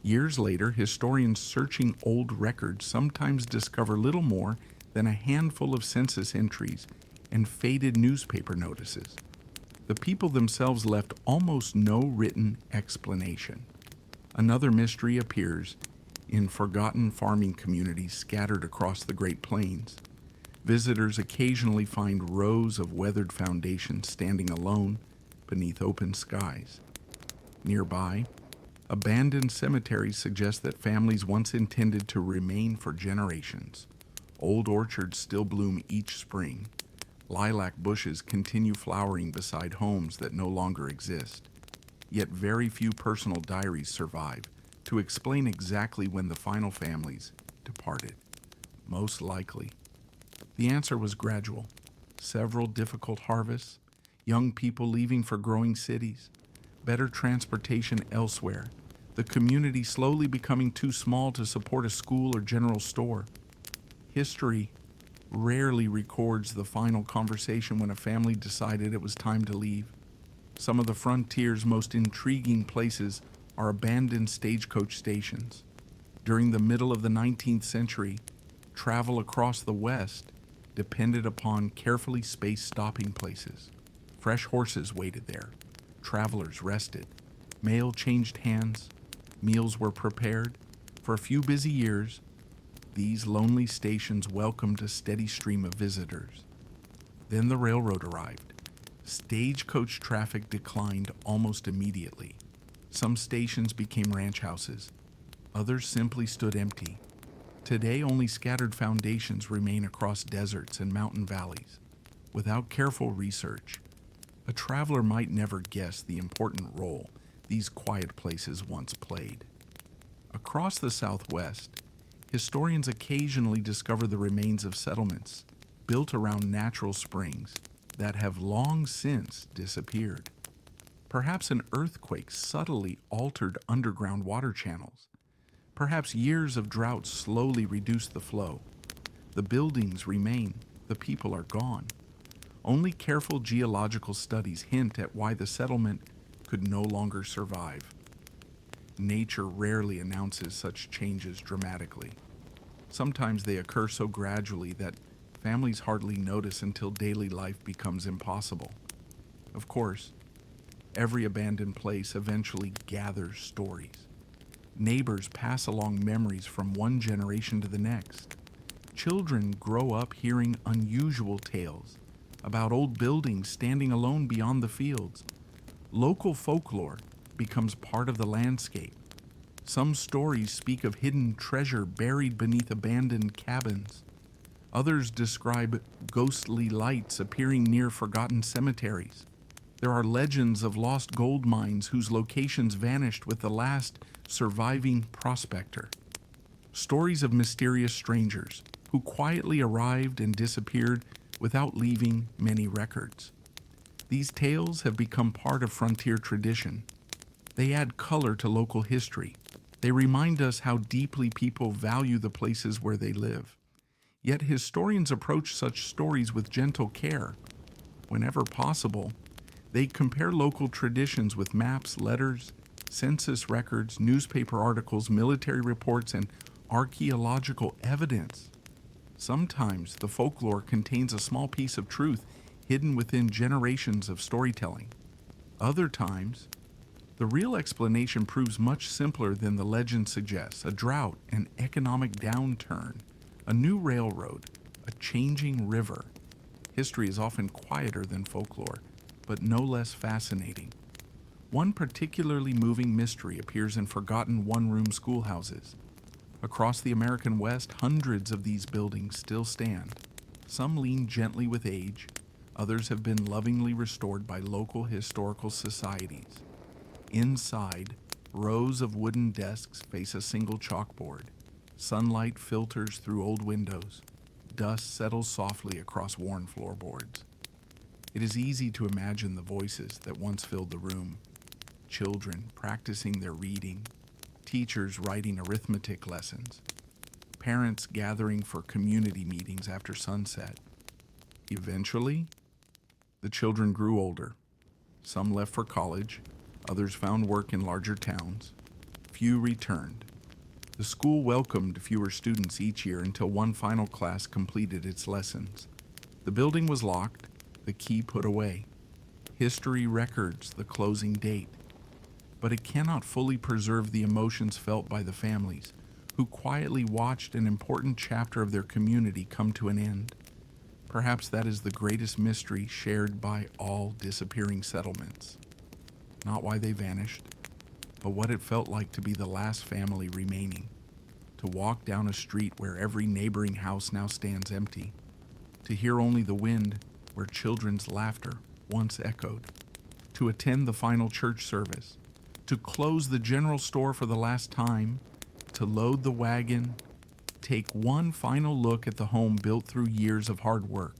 Years later, historians searching old records sometimes discover little more than a handful of census entries and faded newspaper notices. The people themselves left almost no written explanation. Another mystery appears in forgotten farming communities scattered across the Great Plains. Visitors occasionally find rows of weathered foundations standing alone beneath open skies. Nearby, abandoned cemeteries suggest that families once intended to remain for generations. Old orchards still bloom each spring. Lilac bushes continue flowering beside homes that no longer exist. Yet very few personal diaries survive to explain exactly when the final families departed. Most likely, the answer was gradual. Several difficult harvests, young people leaving for growing cities, better transportation elsewhere, the community slowly becoming too small to support a school or general store. History rarely records the final conversation when a family decided it was time to leave. Some of the frontier's most intriguing places are abandoned stagecoach stations. During the middle of the 19th century, travel across the West depended upon carefully spaced stopping places. Fresh horses waited there. Travelers rested. Mail changed hands. Meals were prepared. For a few busy years, these lonely stations welcomed a steady stream of visitors. Then the railroad arrived. Stagecoach traffic declined almost immediately. Some stations became ranch houses. Others simply stood empty. Today, only scattered foundations remain across deserts and mountain valleys. Without careful research, a traveler might never guess the important role these quiet places once played. Across the Southwest, historians occasionally discover the remains of settlements built around natural springs that have long since disappeared. Perhaps an earthquake subtly altered underground water channels. Perhaps years of drought slowly reduced the flow. The buildings remain, the people are gone. Only careful geological studies hint at why the settlement could no longer survive. Nature rarely announces such changes dramatically. Sometimes they occur so gradually that families hardly notice until daily life becomes impossible. Of course, every abandoned place eventually gathers stories. Neighbors pass along memories from one generation to the next. Children grow up hearing unusual tales about old buildings standing alone beyond the fields. Local folklore becomes part of the landscape. Some stories speak of hidden treasure buried beneath abandoned cabins. Others describe ghostly lights appearing near forgotten cemeteries. There are legends of lost gold mines whose locations vanished with the last surviving prospector. Stories of mysterious strangers who quietly arrived and disappeared without leaving many records. These tales have become part of frontier tradition. They add color to local history. They remind us how deeply people value the places where they live. Yet historians approach such stories with gentle care. Whenever possible, they compare local traditions with maps, letters, census records, newspaper articles, military reports, and archaeological evidence. Sometimes the folklore contains a small piece of truth hidden within generations of storytelling. Other times, the real explanation proves much simpler than the legend suggests: a drought, an economic downturn, a new railroad, a changing river. History is often quieter than folklore, but no less fascinating. One particularly moving mystery appears in forgotten one-room schoolhouses. Across the American West, hundreds of these buildings still stand. Some lean gently with age, others have been lovingly restored by local historical societies. Inside, rows of wooden desks face a single chalkboard. Sunlight filters through old windows. Dust settles softly across worn floorboards. It is easy to imagine the voices that once filled the room. Children practicing their reading, teachers writing arithmetic lessons, parents gathering for community meetings after sunset. Eventually, the children grew older. Some left for college, others found work in larger towns. Few returned. The school welcomed fewer students each year until one final class completed its lessons. The building was locked, the key put away. History records the closing date, but it cannot fully preserve the emotions felt by the families who quietly watched an important chapter of their community come to an end. Perhaps that is the greatest mystery shared by all disappearing settlements. Not why they vanished, but what it felt like to be the last family remaining, to walk down a street where every neighboring house now stands empty, to hear only the wind where children's laughter once echoed, to attend the final church service, to close the general store for the last time, to load the wagon, take one final look at the home built through years of hard work,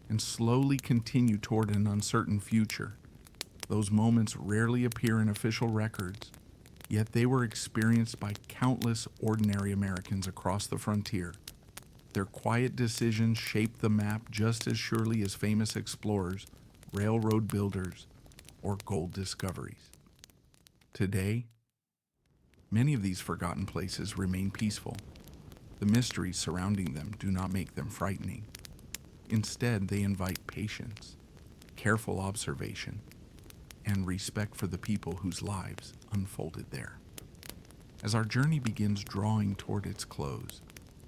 and slowly continue toward an uncertain future. Those moments rarely appear in official records, yet they were experienced by countless ordinary Americans across the frontier. Their quiet decisions shaped the map just as surely as famous explorers, railroad builders, or gold discoveries. Today, many of these forgotten places remain peaceful. The mysteries surrounding them do not make them frightening. Instead, they invite patience, careful observation, and respect for the people whose lives unfolded there. As our journey begins drawing toward its close,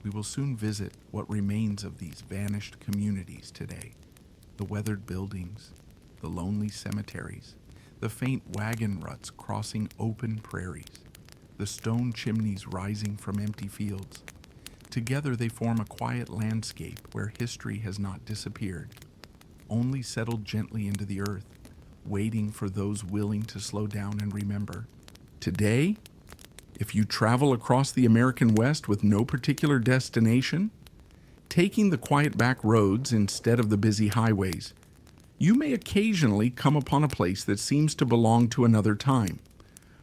we will soon visit what remains of these vanished communities today: the weathered buildings, the lonely cemeteries, the faint wagon ruts crossing open prairies, the stone chimneys rising from empty fields. Together they form a quiet landscape where history has not disappeared, only settled gently into the earth, waiting for those willing to slow down and remember. Today, if you travel across the American West with no particular destination, taking the quiet back roads instead of the busy highways, you may occasionally come upon a place that seems to belong to another time.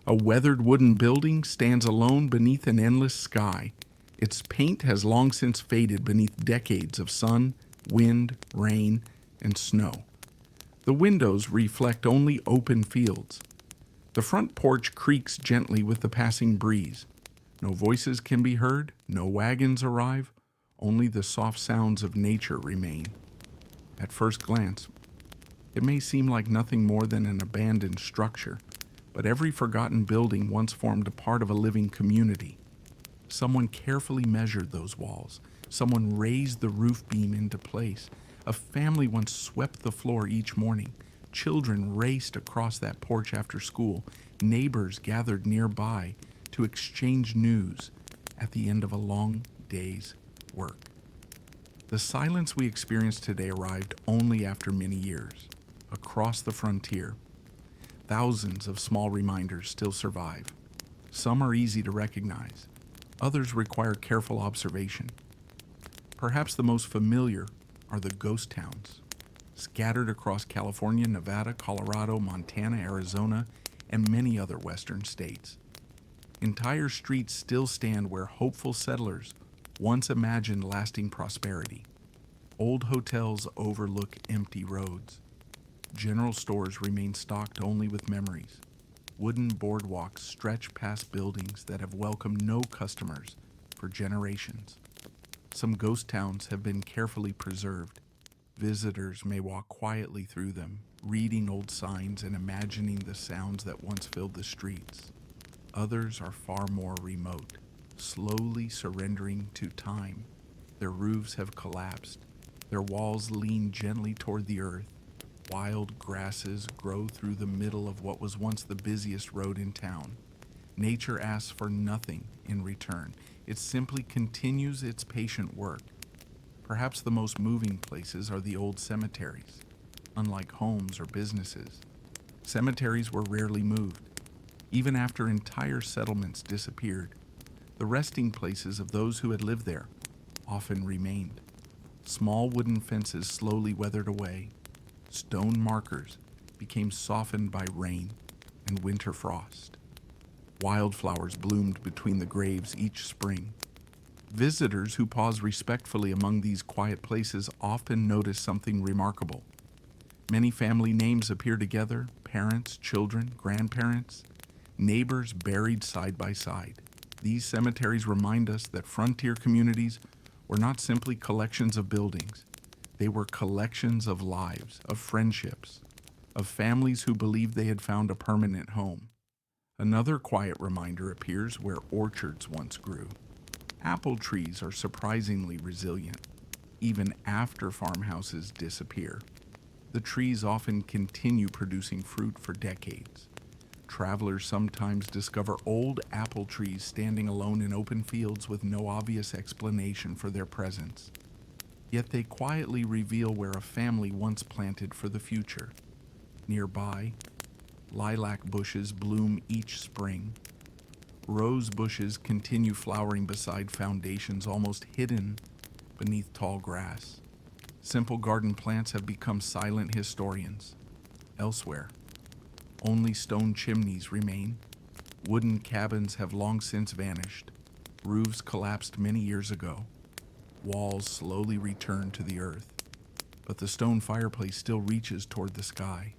A weathered wooden building stands alone beneath an endless sky. Its paint has long since faded beneath decades of sun, wind, rain, and snow. The windows reflect only open fields. The front porch creaks gently with the passing breeze. No voices can be heard, no wagons arrive, only the soft sounds of nature remain. At first glance, it may seem like nothing more than an abandoned structure, but every forgotten building once formed a part of a living community. Someone carefully measured those walls. Someone raised the roof beam into place. A family once swept the floor each morning. Children raced across that porch after school. Neighbors gathered nearby to exchange news at the end of a long day's work. The silence we experience today arrived only after many years. Across the frontier, thousands of small reminders still survive. Some are easy to recognize, others require careful observation. Perhaps the most familiar are the ghost towns, scattered across California, Nevada, Colorado, Montana, Arizona, and many other western states. Entire streets still stand where hopeful settlers once imagined lasting prosperity. Old hotels overlook empty roads. General stores remain stocked only with memories. Wooden boardwalks stretch past buildings that have welcomed no customers for generations. Some ghost towns have been carefully preserved. Visitors may walk quietly through them, reading old signs and imagining the sounds that once filled the streets. Others are far more remote, slowly surrendering to time. Their roofs have collapsed. Their walls lean gently toward the earth. Wild grasses grow through the middle of what was once the busiest road in town. Nature asks for nothing in return. It simply continues its patient work. Perhaps the most moving places are the old cemeteries. Unlike homes or businesses, cemeteries were rarely moved. Even after entire settlements disappeared, the resting places of those who had lived there often remained. Small wooden fences slowly weathered away. Stone markers became softened by rain and winter frost. Wildflowers bloomed between the graves each spring. Visitors who pause respectfully among these quiet places often notice something remarkable. Many family names appear together: parents, children, grandparents, neighbors buried side by side. These cemeteries remind us that frontier communities were not simply collections of buildings. They were collections of lives, of friendships, of families who believed they had found a permanent home. Another quiet reminder appears where orchards once grew. Apple trees are surprisingly resilient, even after farmhouses disappear. The trees often continue producing fruit for decades. Travelers sometimes discover old apple trees standing alone in open fields with no obvious explanation for their presence. Yet they quietly reveal where a family once planted for the future. Nearby, lilac bushes bloom each spring. Rose bushes continue flowering beside foundations almost hidden beneath tall grass. Simple garden plants have become silent historians. Elsewhere, only stone chimneys remain. Wooden cabins have long since vanished. Roofs collapsed many years ago. Walls slowly return to the earth. But the stone fireplace still reaches toward the sky,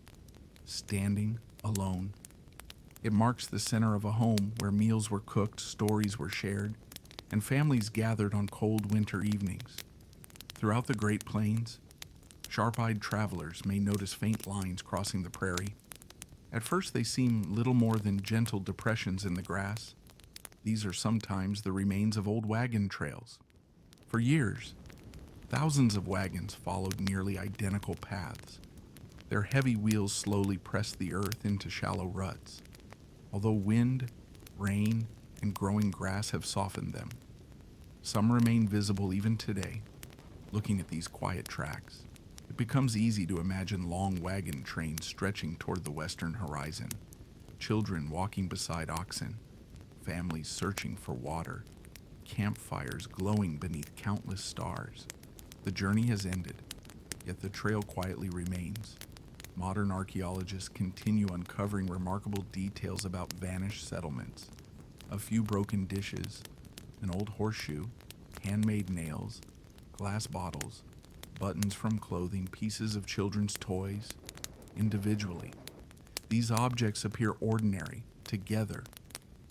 standing alone. It marks the center of a home where meals were cooked, stories were shared, and families gathered on cold winter evenings. Throughout the Great Plains, sharp-eyed travelers may notice faint lines crossing the prairie. At first they seem little more than gentle depressions in the grass. These are sometimes the remains of old wagon trails. For years, thousands of wagons followed nearly identical paths. Their heavy wheels slowly pressed the earth into shallow ruts. Although wind, rain, and growing grass have softened them, some remain visible even today. Looking at these quiet tracks, it becomes easy to imagine long wagon trains stretching toward the western horizon, children walking beside oxen, families searching for water, campfires glowing beneath countless stars. The journey has ended, yet the trail quietly remains. Modern archaeologists continue uncovering remarkable details about vanished settlements. A few broken dishes, an old horseshoe, handmade nails, glass bottles, buttons from clothing, pieces of children's toys. Individually, these objects appear ordinary. Together,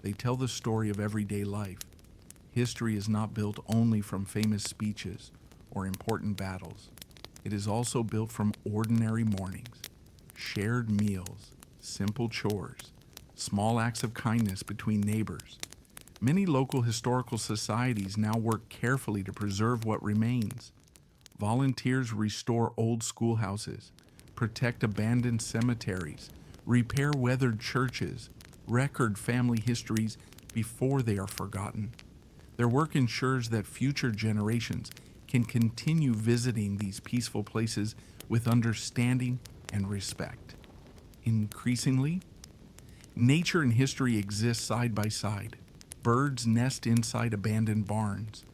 they tell the story of everyday life. History is not built only from famous speeches or important battles. It is also built from ordinary mornings, shared meals, simple chores, small acts of kindness between neighbors. Many local historical societies now work carefully to preserve what remains. Volunteers restore old schoolhouses, protect abandoned cemeteries, repair weathered churches, record family histories before they are forgotten. Their work ensures that future generations can continue visiting these peaceful places with understanding and respect. Increasingly, nature and history exist side by side. Birds nest inside abandoned barns.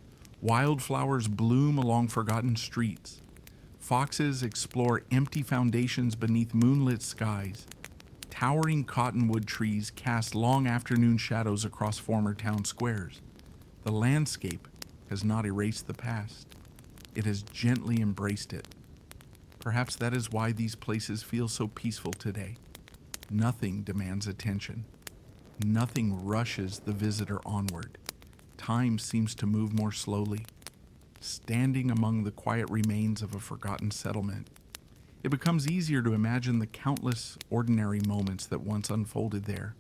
Wildflowers bloom along forgotten streets. Foxes explore empty foundations beneath moonlit skies. Towering cottonwood trees cast long afternoon shadows across former town squares. The landscape has not erased the past. It has gently embraced it. Perhaps that is why these places feel so peaceful today. Nothing demands attention. Nothing rushes the visitor onward. Time seems to move more slowly. Standing among the quiet remains of a forgotten settlement, it becomes easier to imagine the countless ordinary moments that once unfolded there.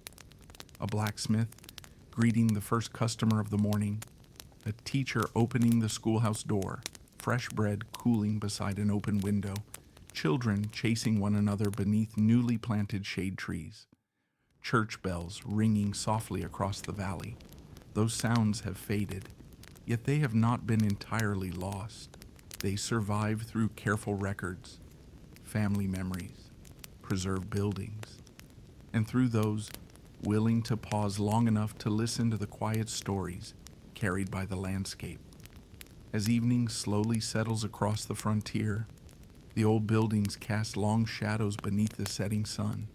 A blacksmith greeting the first customer of the morning, a teacher opening the schoolhouse door, fresh bread cooling beside an open window, children chasing one another beneath newly planted shade trees, church bells ringing softly across the valley. Those sounds have faded, yet they have not been entirely lost. They survive through careful records, family memories, preserved buildings, and through those willing to pause long enough to listen to the quiet stories carried by the landscape. As evening slowly settles across the frontier, the old buildings cast long shadows beneath the setting sun.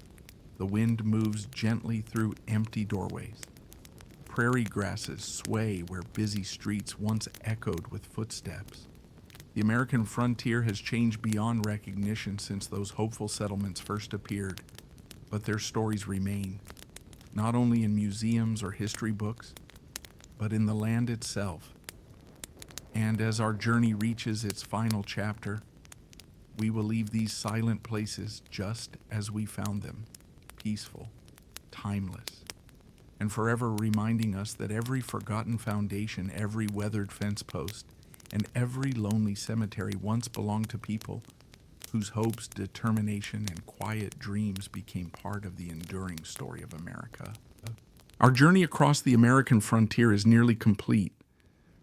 The wind moves gently through empty doorways. Prairie grasses sway where busy streets once echoed with footsteps. The American frontier has changed beyond recognition since those hopeful settlements first appeared, but their stories remain, not only in museums or history books, but in the land itself. And as our journey reaches its final chapter, we will leave these silent places just as we found them, peaceful, timeless, and forever reminding us that every forgotten foundation, every weathered fence post, and every lonely cemetery once belonged to people whose hopes, determination, and quiet dreams became part of the enduring story of America. Our journey across the American frontier is nearly complete.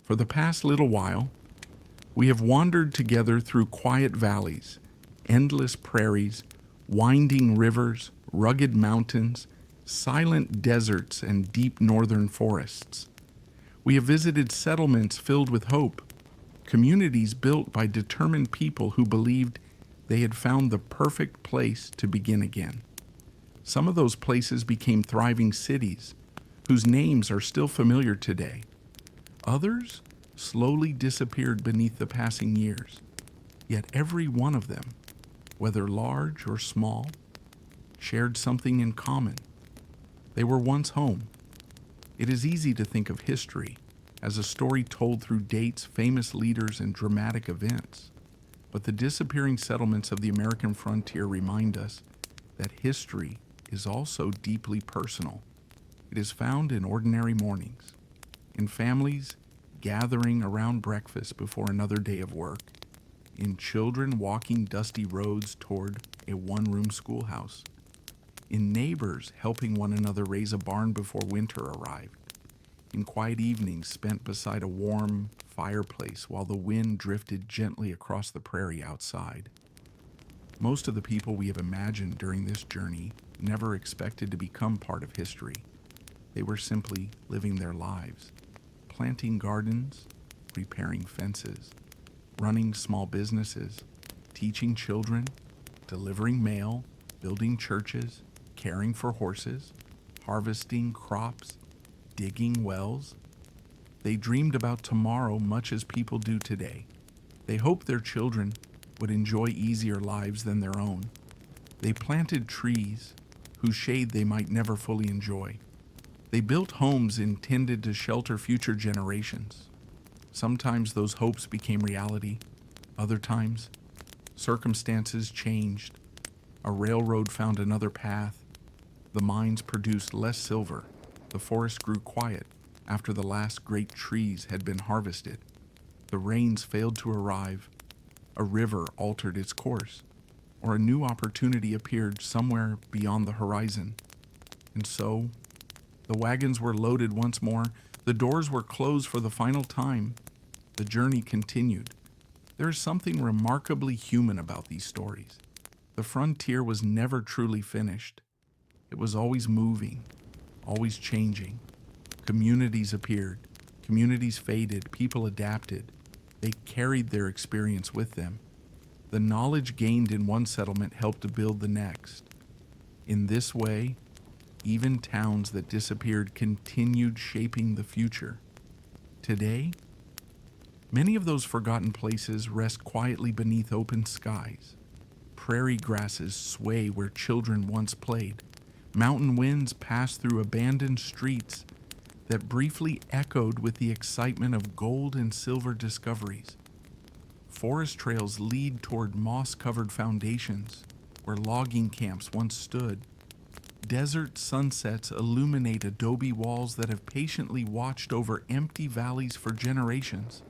For the past little while, we have wandered together through quiet valleys, endless prairies, winding rivers, rugged mountains, silent deserts, and deep northern forests. We have visited settlements filled with hope, communities built by determined people who believed they had found the perfect place to begin again. Some of those places became thriving cities, whose names are still familiar today. Others slowly disappeared beneath the passing years, yet every one of them, whether large or small, shared something in common. They were once home. It is easy to think of history as a story told through dates, famous leaders, and dramatic events. But the disappearing settlements of the American frontier remind us that history is also deeply personal. It is found in ordinary mornings, in families gathering around breakfast before another day of work, in children walking dusty roads toward a one-room schoolhouse, in neighbors helping one another raise a barn before winter arrived, in quiet evenings spent beside a warm fireplace while the wind drifted gently across the prairie outside. Most of the people we have imagined during this journey never expected to become part of history. They were simply living their lives, planting gardens, repairing fences, running small businesses, teaching children, delivering mail, building churches, caring for horses, harvesting crops, digging wells. They dreamed about tomorrow much as people do today. They hoped their children would enjoy easier lives than their own. They planted trees whose shade they might never fully enjoy. They built homes intended to shelter future generations. Sometimes those hopes became reality. Other times, circumstances changed. A railroad found another path. The mines produced less silver. The forest grew quiet after the last great trees had been harvested. The rains failed to arrive. A river altered its course, or a new opportunity appeared somewhere beyond the horizon. And so, the wagons were loaded once more. The doors were closed for the final time. The journey continued, There is something remarkably human about these stories. The frontier was never truly finished. It was always moving, always changing. Communities appeared, communities faded, people adapted. They carried their experience with them. The knowledge gained in one settlement helped to build the next. In this way, even towns that disappeared continued shaping the future. Today, many of those forgotten places rest quietly beneath open skies. Prairie grasses sway where children once played. Mountain winds pass through abandoned streets that briefly echoed with the excitement of gold and silver discoveries. Forest trails lead toward moss-covered foundations where logging camps once stood. Desert sunsets illuminate adobe walls that have patiently watched over empty valleys for generations.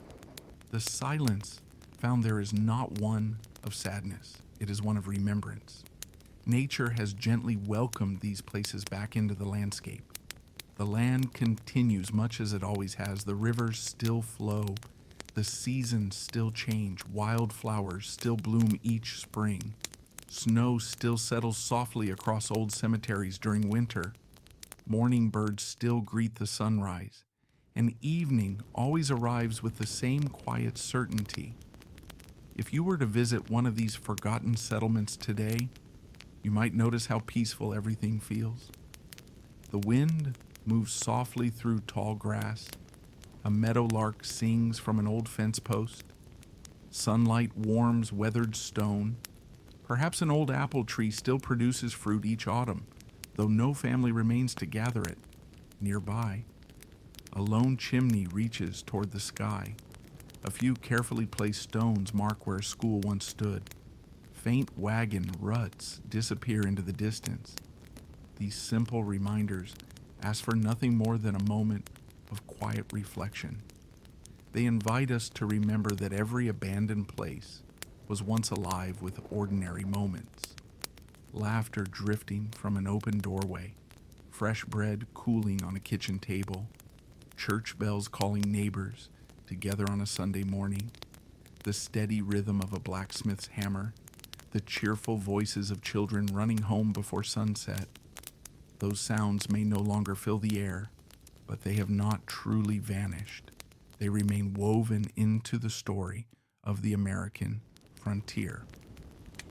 The silence found there is not one of sadness. It is one of remembrance. Nature has gently welcomed these places back into the landscape. The land continues much as it always has. The rivers still flow. The seasons still change. Wildflowers still bloom each spring. Snow still settles softly across old cemeteries during winter. Morning birds still greet the sunrise. And evening always arrives with the same quiet certainty. If you were to visit one of these forgotten settlements today, you might notice how peaceful everything feels. The wind moves softly through tall grass. A meadowlark sings from an old fence post. Sunlight warms weathered stone. Perhaps an old apple tree still produces fruit each autumn, though no family remains to gather it. Nearby, a lone chimney reaches toward the sky. A few carefully placed stones mark where a school once stood. Faint wagon ruts disappear into the distance. These simple reminders ask for nothing more than a moment of quiet reflection. They invite us to remember that every abandoned place was once alive with ordinary moments. Laughter drifting from an open doorway, fresh bread cooling on a kitchen table, church bells calling neighbors together on a Sunday morning, the steady rhythm of a blacksmith's hammer, the cheerful voices of children running home before sunset. Those sounds may no longer fill the air, but they have not truly vanished. They remain woven into the story of the American frontier.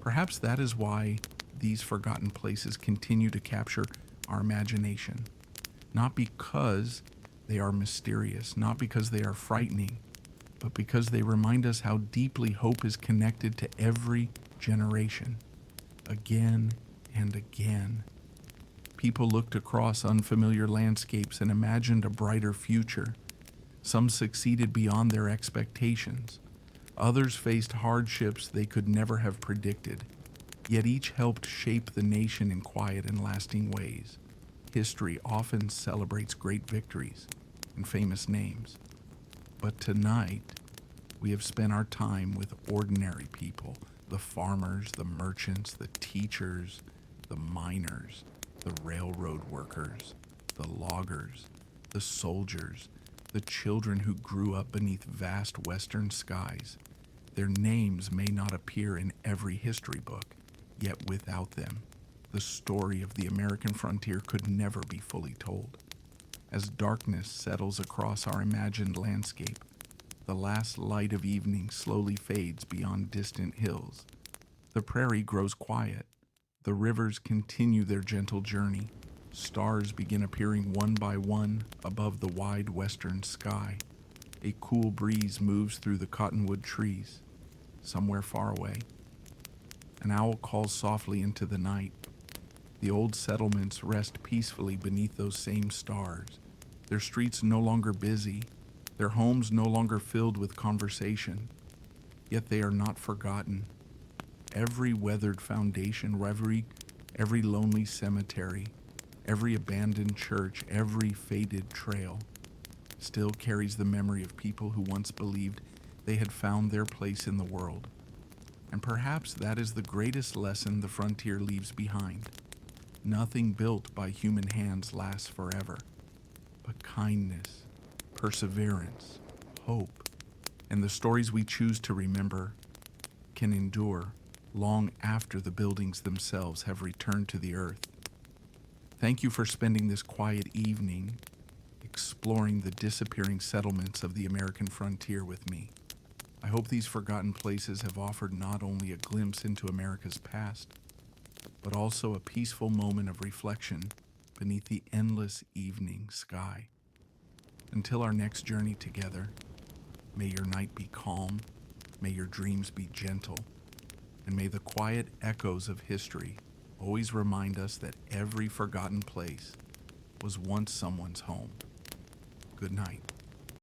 Perhaps that is why these forgotten places continue to capture our imagination. Not because they are mysterious, not because they are frightening, but because they remind us how deeply hope is connected to every generation. Again and again, people looked across unfamiliar landscapes and imagined a brighter future. Some succeeded beyond their expectations. Others faced hardships they could never have predicted. Yet each helped shape the nation in quiet and lasting ways. History often celebrates great victories and famous names. But tonight, we have spent our time with ordinary people, the farmers, the merchants, the teachers, the miners, the railroad workers, the loggers, the soldiers, the children who grew up beneath vast western skies. Their names may not appear in every history book, yet without them, the story of the American frontier could never be fully told. As darkness settles across our imagined landscape, the last light of evening slowly fades beyond distant hills. The prairie grows quiet. The rivers continue their gentle journey. Stars begin appearing one by one above the wide western sky. A cool breeze moves through the cottonwood trees. Somewhere far away, an owl calls softly into the night. The old settlements rest peacefully beneath those same stars. Their streets no longer busy, their homes no longer filled with conversation. Yet they are not forgotten. Every weathered foundation, every lonely cemetery, every abandoned church, every faded trail still carries the memory of people who once believed they had found their place in the world. And perhaps that is the greatest lesson the frontier leaves behind. Nothing built by human hands lasts forever, but kindness, perseverance, hope, and the stories we choose to remember can endure long after the buildings themselves have returned to the earth. Thank you for spending this quiet evening exploring the disappearing settlements of the American frontier with me. I hope these forgotten places have offered not only a glimpse into America's past, but also a peaceful moment of reflection beneath the endless evening sky. Until our next journey together, may your night be calm, may your dreams be gentle, and may the quiet echoes of history always remind us that every forgotten place was once someone's home. Good night.